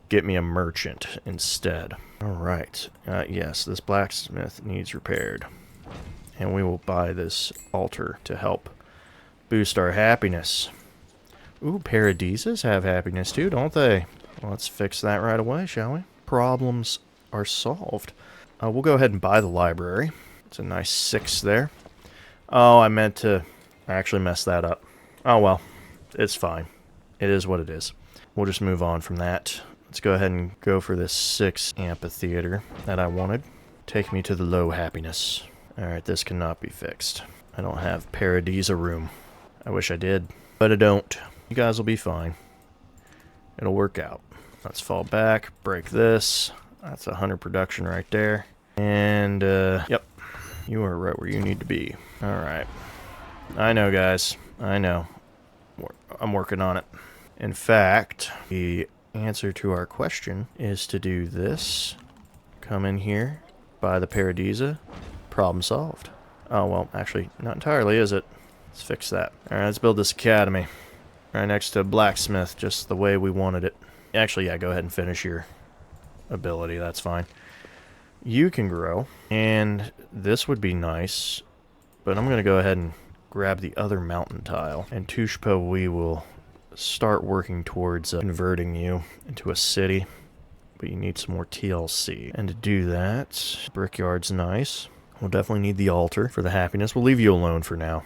Get me a merchant instead. Alright. Yes, this blacksmith needs repaired. And we will buy this altar to help boost our happiness. Ooh, Paradisas have happiness too, don't they? Well, let's fix that right away, shall we? Problems are solved. We'll go ahead and buy the library. It's a nice 6 there. Oh, I meant to actually mess that up. Oh well, it's fine. It is what it is. We'll just move on from that. Let's go ahead and go for this 6 amphitheater that I wanted. Take me to the low happiness. Alright, this cannot be fixed. I don't have Paradisa room. I wish I did, but I don't. You guys will be fine. It'll work out. Let's fall back, break this. That's 100 production right there. And, yep. You are right where you need to be. Alright. I know, guys. I know. I'm working on it. In fact, the answer to our question is to do this. Come in here, buy the Paradisa. Problem solved. Oh, well, actually, not entirely, is it? Let's fix that. Alright, let's build this academy. Right next to blacksmith, just the way we wanted it. Actually, yeah, go ahead and finish your ability. That's fine. You can grow, and this would be nice, but I'm going to go ahead and grab the other mountain tile. And Tushpa, we will start working towards converting you into a city, but you need some more TLC. And to do that, Brickyard's nice. We'll definitely need the altar for the happiness. We'll leave you alone for now.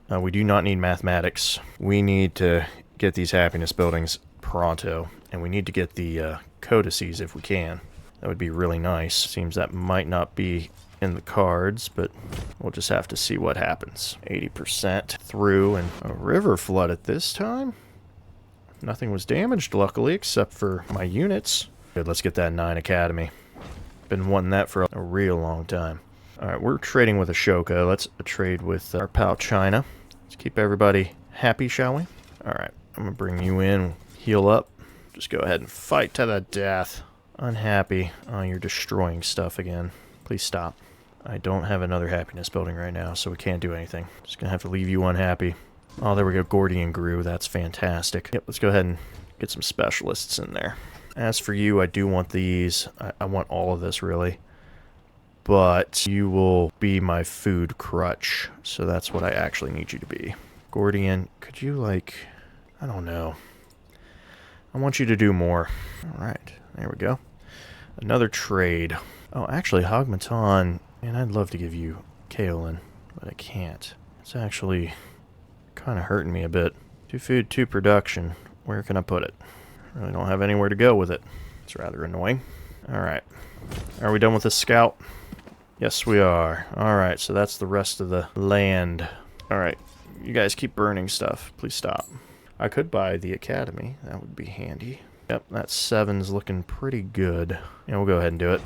We do not need mathematics. We need to get these happiness buildings pronto, and we need to get the codices if we can. That would be really nice. Seems that might not be in the cards, but we'll just have to see what happens. 80% through, and a river flood at this time? Nothing was damaged, luckily, except for my units. Good, let's get that 9 academy. Been wanting that for a real long time. Alright, we're trading with Ashoka. Let's trade with our pal China. Let's keep everybody happy, shall we? Alright, I'm going to bring you in, heal up. Just go ahead and fight to the death. Unhappy. Oh, you're destroying stuff again. Please stop. I don't have another happiness building right now, so we can't do anything. Just going to have to leave you unhappy. Oh, there we go. Gordian grew. That's fantastic. Yep, let's go ahead and get some specialists in there. As for you, I do want these. I want all of this, really. But you will be my food crutch, so that's what I actually need you to be. Gordian, could you, like, I don't know. I want you to do more. Alright, there we go. Another trade. Oh, actually, Hogmaton, man, I'd love to give you Kaolin, but I can't. It's actually kind of hurting me a bit. 2 food, 2 production. Where can I put it? I really don't have anywhere to go with it. It's rather annoying. Alright. Are we done with this scout? Yes, we are. Alright, so that's the rest of the land. Alright, You guys keep burning stuff. Please stop. I could buy the academy. That would be handy. Yep, that 7's looking pretty good. Yeah, we'll go ahead and do it.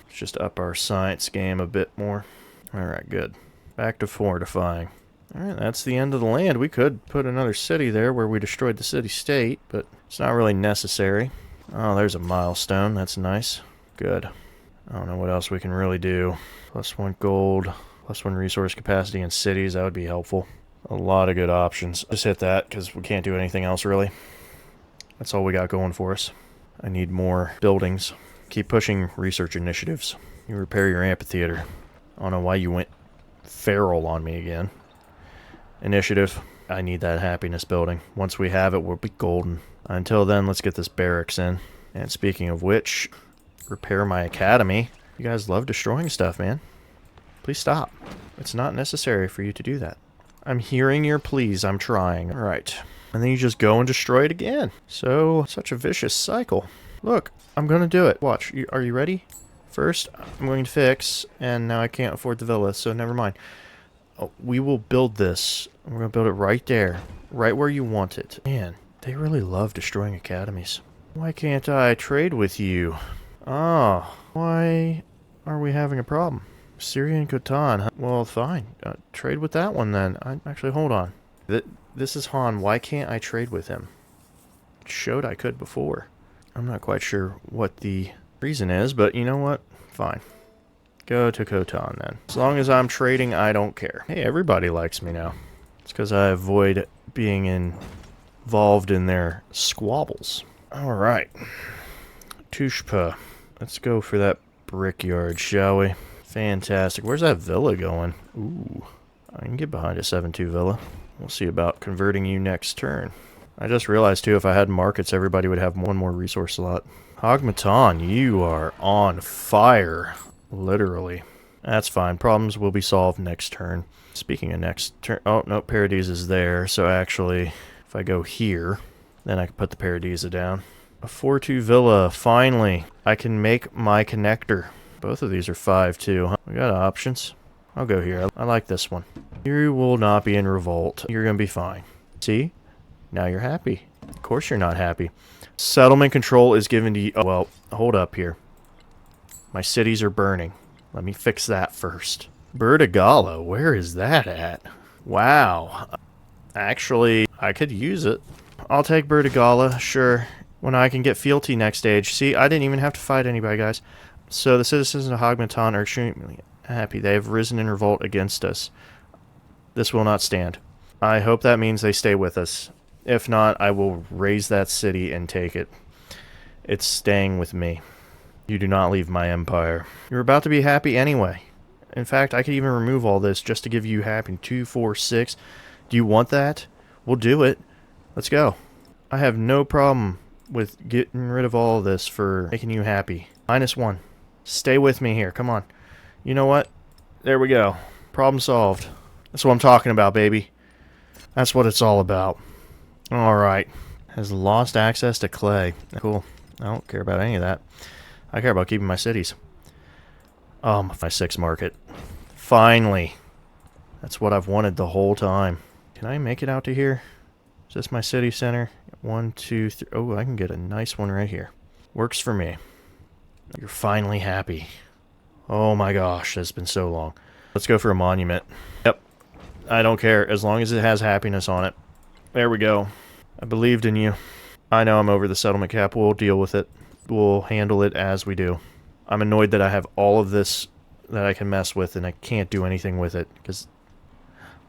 Let's just up our science game a bit more. Alright, good. Back to fortifying. Alright, that's the end of the land. We could put another city there where we destroyed the city-state, but it's not really necessary. Oh, there's a milestone. That's nice. Good. I don't know what else we can really do. +1 gold, +1 resource capacity in cities. That would be helpful. A lot of good options. Just hit that because we can't do anything else really. That's all we got going for us. I need more buildings. Keep pushing research initiatives. You repair your amphitheater. I don't know why you went feral on me again. Initiative. I need that happiness building. Once we have it, we'll be golden. Until then, let's get this barracks in. And speaking of which, repair my academy. You guys love destroying stuff, man. Please stop. It's not necessary for you to do that. I'm hearing your pleas. I'm trying. Alright. And then you just go and destroy it again. So, such a vicious cycle. Look, I'm gonna do it. Watch. Are you ready? First, I'm going to fix, and now I can't afford the villa, so never mind. Oh, we will build this. We're gonna build it right there. Right where you want it. Man, they really love destroying academies. Why can't I trade with you? Oh, why are we having a problem? Syria and Khotan. Well, fine. Trade with that one then. Actually, hold on. This is Han. Why can't I trade with him? It showed I could before. I'm not quite sure what the reason is, but you know what? Fine. Go to Khotan then. As long as I'm trading, I don't care. Hey, everybody likes me now. It's because I avoid being involved in their squabbles. Alright. Tushpa. Let's go for that brickyard, shall we? Fantastic. Where's that villa going? Ooh. I can get behind a 7-2 villa. We'll see about converting you next turn. I just realized, too, if I had markets, everybody would have one more resource slot. Hogmatan, you are on fire. Literally. That's fine. Problems will be solved next turn. Speaking of next turn... Oh, no, Paradisa is there. So, actually, if I go here, then I can put the Paradisa down. A 4-2 villa. Finally. I can make my connector. Both of these are 5-2, huh? We got options. I'll go here. I like this one. You will not be in revolt. You're going to be fine. See? Now you're happy. Of course you're not happy. Settlement control is given to you. Oh, well, hold up here. My cities are burning. Let me fix that first. Bertigala, where is that at? Wow. Actually, I could use it. I'll take Bertigala, sure. When I can get fealty next stage. See, I didn't even have to fight anybody, guys. So the citizens of Hogmatan are extremely happy. They have risen in revolt against us. This will not stand. I hope that means they stay with us. If not, I will raise that city and take it. It's staying with me. You do not leave my empire. You're about to be happy anyway. In fact, I could even remove all this just to give you happy. 2, 4, 6. Do you want that? We'll do it. Let's go. I have no problem with getting rid of all of this for making you happy. -1. Stay with me here. Come on. You know what? There we go. Problem solved. That's what I'm talking about, baby. That's what it's all about. Alright. Has lost access to clay. Cool. I don't care about any of that. I care about keeping my cities. My 6 market. Finally. That's what I've wanted the whole time. Can I make it out to here? Is this my city center? 1, 2, 3. Oh, I can get a nice one right here. Works for me. You're finally happy. Oh my gosh, it's been so long. Let's go for a monument. Yep. I don't care, as long as it has happiness on it. There we go. I believed in you. I know I'm over the settlement cap. We'll deal with it. We'll handle it as we do. I'm annoyed that I have all of this that I can mess with and I can't do anything with it because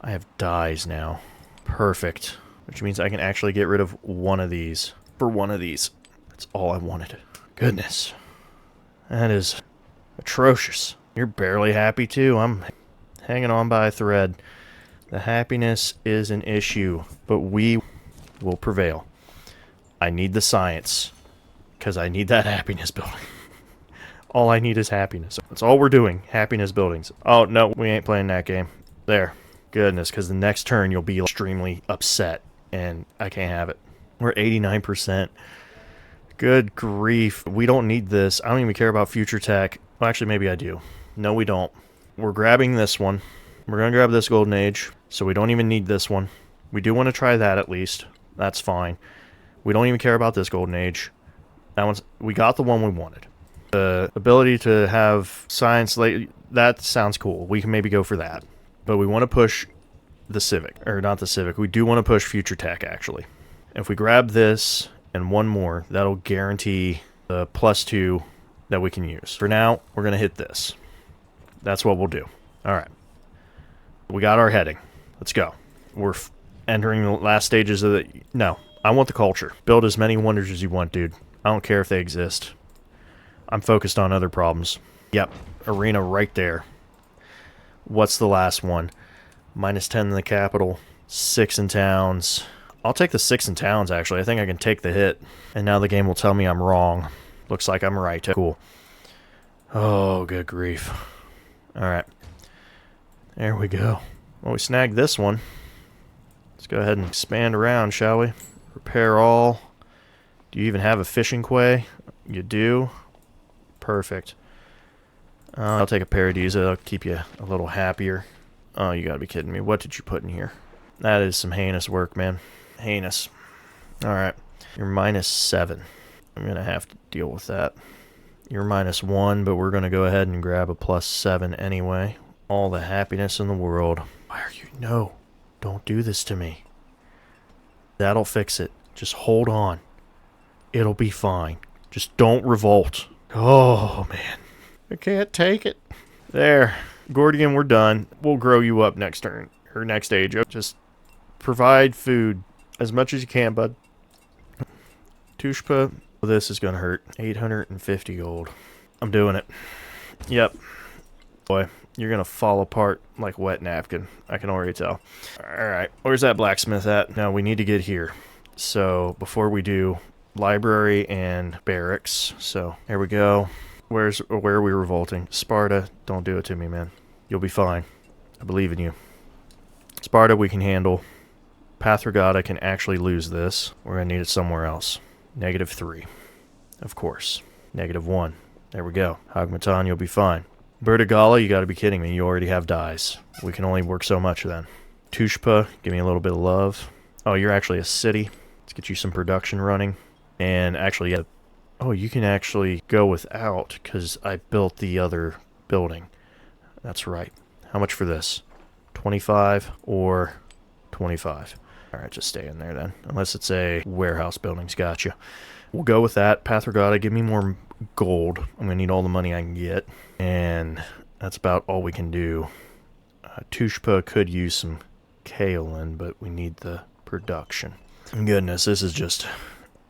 I have dyes now. Perfect. Which means I can actually get rid of one of these. For one of these. That's all I wanted. Goodness. That is atrocious. You're barely happy too. I'm hanging on by a thread. The happiness is an issue, but we will prevail. I need the science, because I need that happiness building. All I need is happiness. That's all we're doing, happiness buildings. Oh, no, we ain't playing that game. There. Goodness, because the next turn you'll be extremely upset, and I can't have it. We're 89%. Good grief. We don't need this. I don't even care about future tech. Well, actually, maybe I do. No, we don't. We're grabbing this one. We're going to grab this golden age, so we don't even need this one. We do want to try that at least. That's fine. We don't even care about this golden age. We got the one we wanted. The ability to have science, that sounds cool. We can maybe go for that. But we want to push the civic, or not the civic. We do want to push future tech, actually. If we grab this and one more, that'll guarantee the +2 that we can use. For now, we're going to hit this. That's what we'll do. All right. We got our heading. Let's go. We're entering the last stages of the... No, I want the culture. Build as many wonders as you want, dude. I don't care if they exist. I'm focused on other problems. Yep, arena right there. What's the last one? -10 in the capital, 6 in towns. I'll take the 6 in towns, actually. I think I can take the hit. And now the game will tell me I'm wrong. Looks like I'm right. Cool. Oh, good grief. Alright. There we go. Well, we snagged this one. Let's go ahead and expand around, shall we? Repair all. Do you even have a fishing quay? You do? Perfect. I'll take a Paradisa. That'll keep you a little happier. Oh, you gotta be kidding me. What did you put in here? That is some heinous work, man. Heinous. Alright. You're -7. I'm gonna have to deal with that. You're -1, but we're gonna go ahead and grab a +7 anyway. All the happiness in the world. Why are you... No. Don't do this to me. That'll fix it. Just hold on. It'll be fine. Just don't revolt. Oh, man. I can't take it. There. Gordian, we're done. We'll grow you up next turn. Or next stage. Just provide food as much as you can, bud. Tushpa. This is going to hurt. 850 gold. I'm doing it. Yep. Boy, you're going to fall apart like wet napkin. I can already tell. Alright. Where's that blacksmith at? Now, we need to get here. So, before we do... library and barracks. So, there we go. Where are we revolting? Sparta, don't do it to me, man. You'll be fine. I believe in you. Sparta, we can handle. Pathragada can actually lose this. We're going to need it somewhere else. -3. Of course. -1. There we go. Hagmatan, you'll be fine. Bertigala, you got to be kidding me. You already have dies. We can only work so much then. Tushpa, give me a little bit of love. Oh, you're actually a city. Let's get you some production running. And actually, yeah. Oh, you can actually go without because I built the other building. That's right. How much for this? 25 or 25? Alright, just stay in there then. Unless it's a warehouse building's got you. We'll go with that. Pathragada, give me more gold. I'm going to need all the money I can get. And that's about all we can do. Tushpa could use some kaolin, but we need the production. Goodness, this is just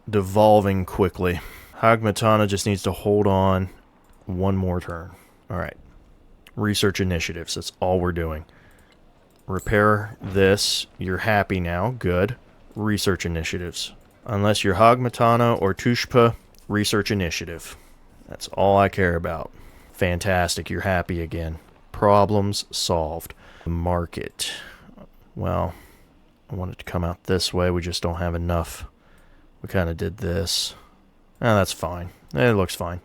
devolving quickly. Hagmatana just needs to hold on one more turn. Alright. Research initiatives. That's all we're doing. Repair this. You're happy now. Good. Research initiatives. Unless you're Hagmatana or Tushpa, research initiative. That's all I care about. Fantastic. You're happy again. Problems solved. Market. Well, I want it to come out this way. We just don't have enough. We kind of did this. Oh, that's fine. It looks fine.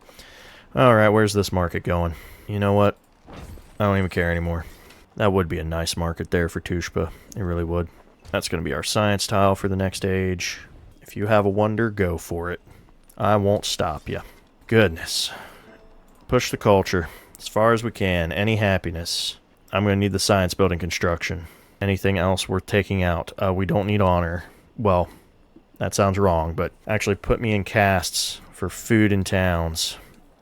Alright, where's this market going? You know what? I don't even care anymore. That would be a nice market there for Tushpa. It really would. That's going to be our science tile for the next age. If you have a wonder, go for it. I won't stop you. Goodness. Push the culture as far as we can. Any happiness. I'm going to need the science building construction. Anything else worth taking out? We don't need honor. Well, that sounds wrong, but actually put me in casts for food in towns.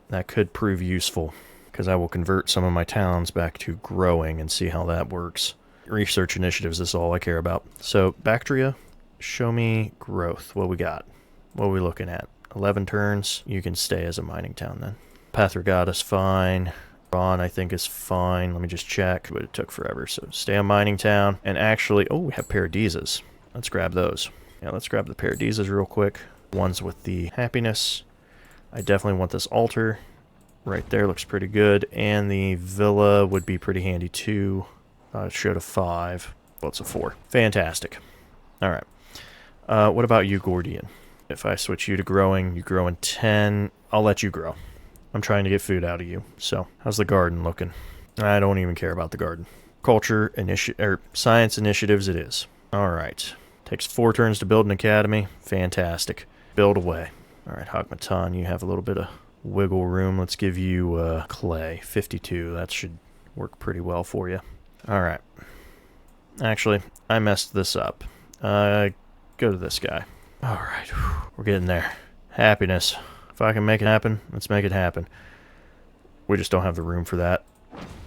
That could prove useful, because I will convert some of my towns back to growing and see how that works. Research initiatives is all I care about. So, Bactria, show me growth. What we got? What are we looking at? 11 turns. You can stay as a mining town then. Pathragada's fine. Ron, I think, is fine. Let me just check, but it took forever. So, stay a mining town. And actually, oh, we have Paradisas. Let's grab those. Yeah, let's grab the Paradisas real quick. Ones with the happiness. I definitely want this altar. Right there looks pretty good. And the villa would be pretty handy too. It showed a 5. Well, it's a 4. Fantastic. Alright. What about you, Gordian? If I switch you to growing, you grow in 10. I'll let you grow. I'm trying to get food out of you. So, how's the garden looking? I don't even care about the garden. Culture, science initiatives it is. Alright. Takes 4 turns to build an academy. Fantastic. Build away. Alright, Hakmatan, you have a little bit of wiggle room. Let's give you clay. 52. That should work pretty well for you. Alright. Actually, I messed this up. Go to this guy. Alright. We're getting there. Happiness. If I can make it happen, let's make it happen. We just don't have the room for that.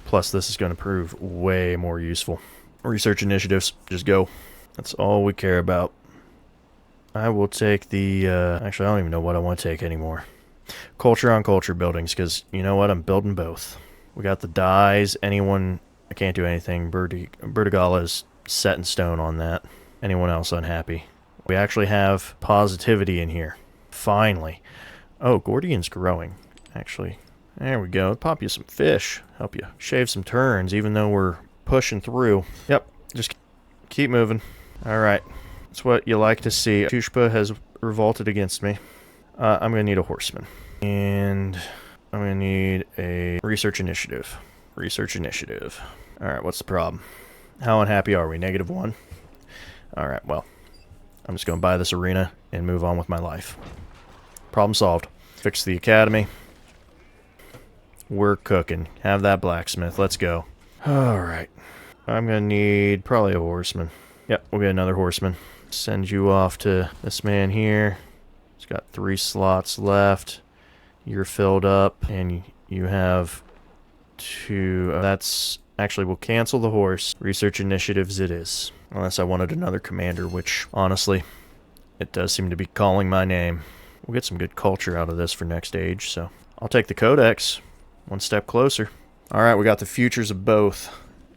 Plus, this is going to prove way more useful. Research initiatives. Just go. That's all we care about. I will take the... actually, I don't even know what I want to take anymore. Culture on culture buildings, because you know what? I'm building both. We got the dyes. Anyone... I can't do anything. Bertigala is set in stone on that. Anyone else unhappy? We actually have positivity in here. Finally. Oh, Gordian's growing. Actually, there we go. Pop you some fish. Help you shave some turns, even though we're pushing through. Yep, just keep moving. Alright, that's what you like to see. Tushpa has revolted against me. I'm going to need a horseman. And I'm going to need a research initiative. Research initiative. Alright, what's the problem? How unhappy are we? -1? Alright, well, I'm just going to buy this arena and move on with my life. Problem solved. Fix the academy. We're cooking. Have that blacksmith. Let's go. Alright. I'm going to need probably a horseman. Yep, we'll get another horseman. Send you off to this man here. He's got 3 slots left. You're filled up, and you have 2. That's... Actually, we'll cancel the horse. Research initiatives it is. Unless I wanted another commander, which, honestly, it does seem to be calling my name. We'll get some good culture out of this for next age, so I'll take the Codex. One step closer. Alright, we got the futures of both.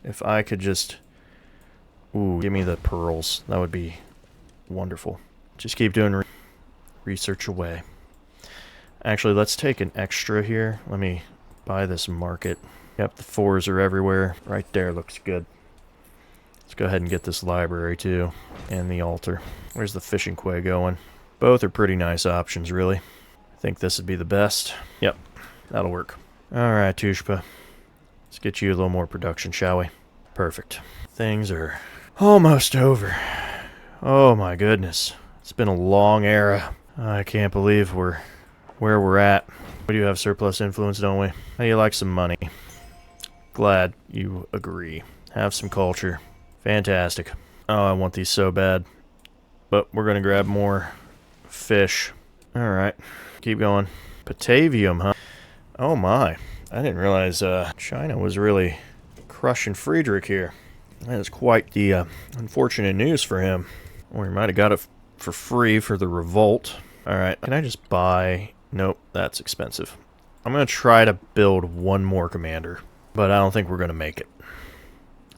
If I could just... Ooh, give me the pearls. That would be wonderful. Just keep doing research away. Actually, let's take an extra here. Let me buy this market. Yep, the 4s are everywhere. Right there looks good. Let's go ahead and get this library too. And the altar. Where's the fishing quay going? Both are pretty nice options, really. I think this would be the best. Yep, that'll work. Alright, Tushpa. Let's get you a little more production, shall we? Perfect. Things are almost over. Oh my goodness. It's been a long era. I can't believe we're where we're at. We do have surplus influence, don't we? How do you like some money? Glad you agree. Have some culture. Fantastic. Oh, I want these so bad. But we're going to grab more fish. Alright. Keep going. Patavium, huh? Oh my. I didn't realize China was really crushing Friedrich here. That is quite the unfortunate news for him. Or he might have got it for free for the revolt. Alright, can I just buy... Nope, that's expensive. I'm going to try to build one more commander. But I don't think we're going to make it.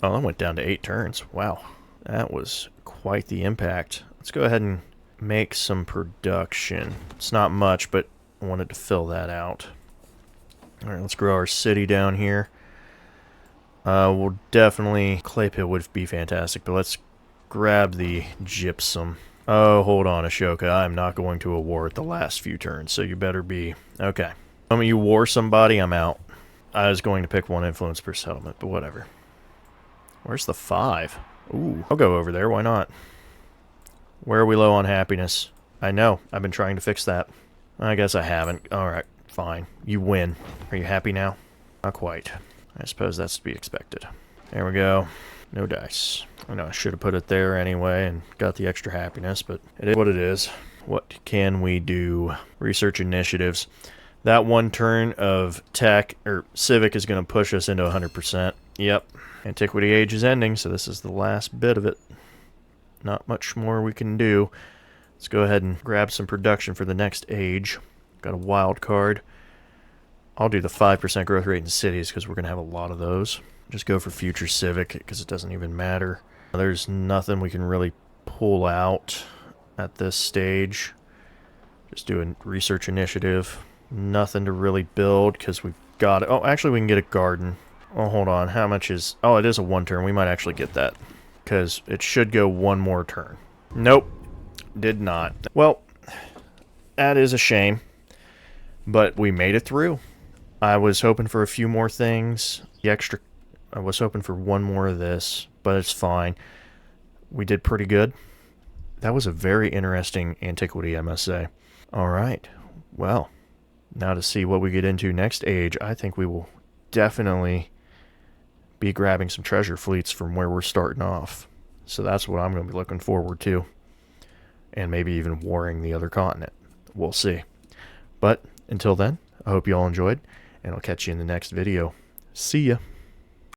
Oh, that went down to 8 turns. Wow. That was quite the impact. Let's go ahead and make some production. It's not much, but I wanted to fill that out. Alright, let's grow our city down here. We'll definitely... Clay pit would be fantastic, but let's grab the gypsum. Oh, hold on, Ashoka. I'm not going to a war at the last few turns, so you better be... Okay. The moment you war somebody, I'm out. I was going to pick 1 influence per settlement, but whatever. Where's the 5? Ooh, I'll go over there. Why not? Where are we low on happiness? I know. I've been trying to fix that. I guess I haven't. Alright, fine. You win. Are you happy now? Not quite. I suppose that's to be expected. There we go. No dice. I know I should have put it there anyway and got the extra happiness, but it is what it is. What can we do? Research initiatives. That 1 turn of tech, or civic, is going to push us into 100%. Yep. Antiquity age is ending, so this is the last bit of it. Not much more we can do. Let's go ahead and grab some production for the next age. Got a wild card. I'll do the 5% growth rate in cities because we're going to have a lot of those. Just go for future civic because it doesn't even matter. There's nothing we can really pull out at this stage. Just do a research initiative. Nothing to really build because we've got it. Oh, actually we can get a garden. Oh, hold on. How much is... Oh, it is a 1 turn. We might actually get that because it should go 1 more turn. Nope. Did not. Well, that is a shame. But we made it through. I was hoping for a few more things. The extra... I was hoping for 1 more of this, but it's fine. we did pretty good. That was a very interesting antiquity, I must say. All right. Well, now to see what we get into next age, I think we will definitely be grabbing some treasure fleets from where we're starting off. So that's what I'm going to be looking forward to. And maybe even warring the other continent. We'll see. But until then, I hope you all enjoyed, and I'll catch you in the next video. See ya.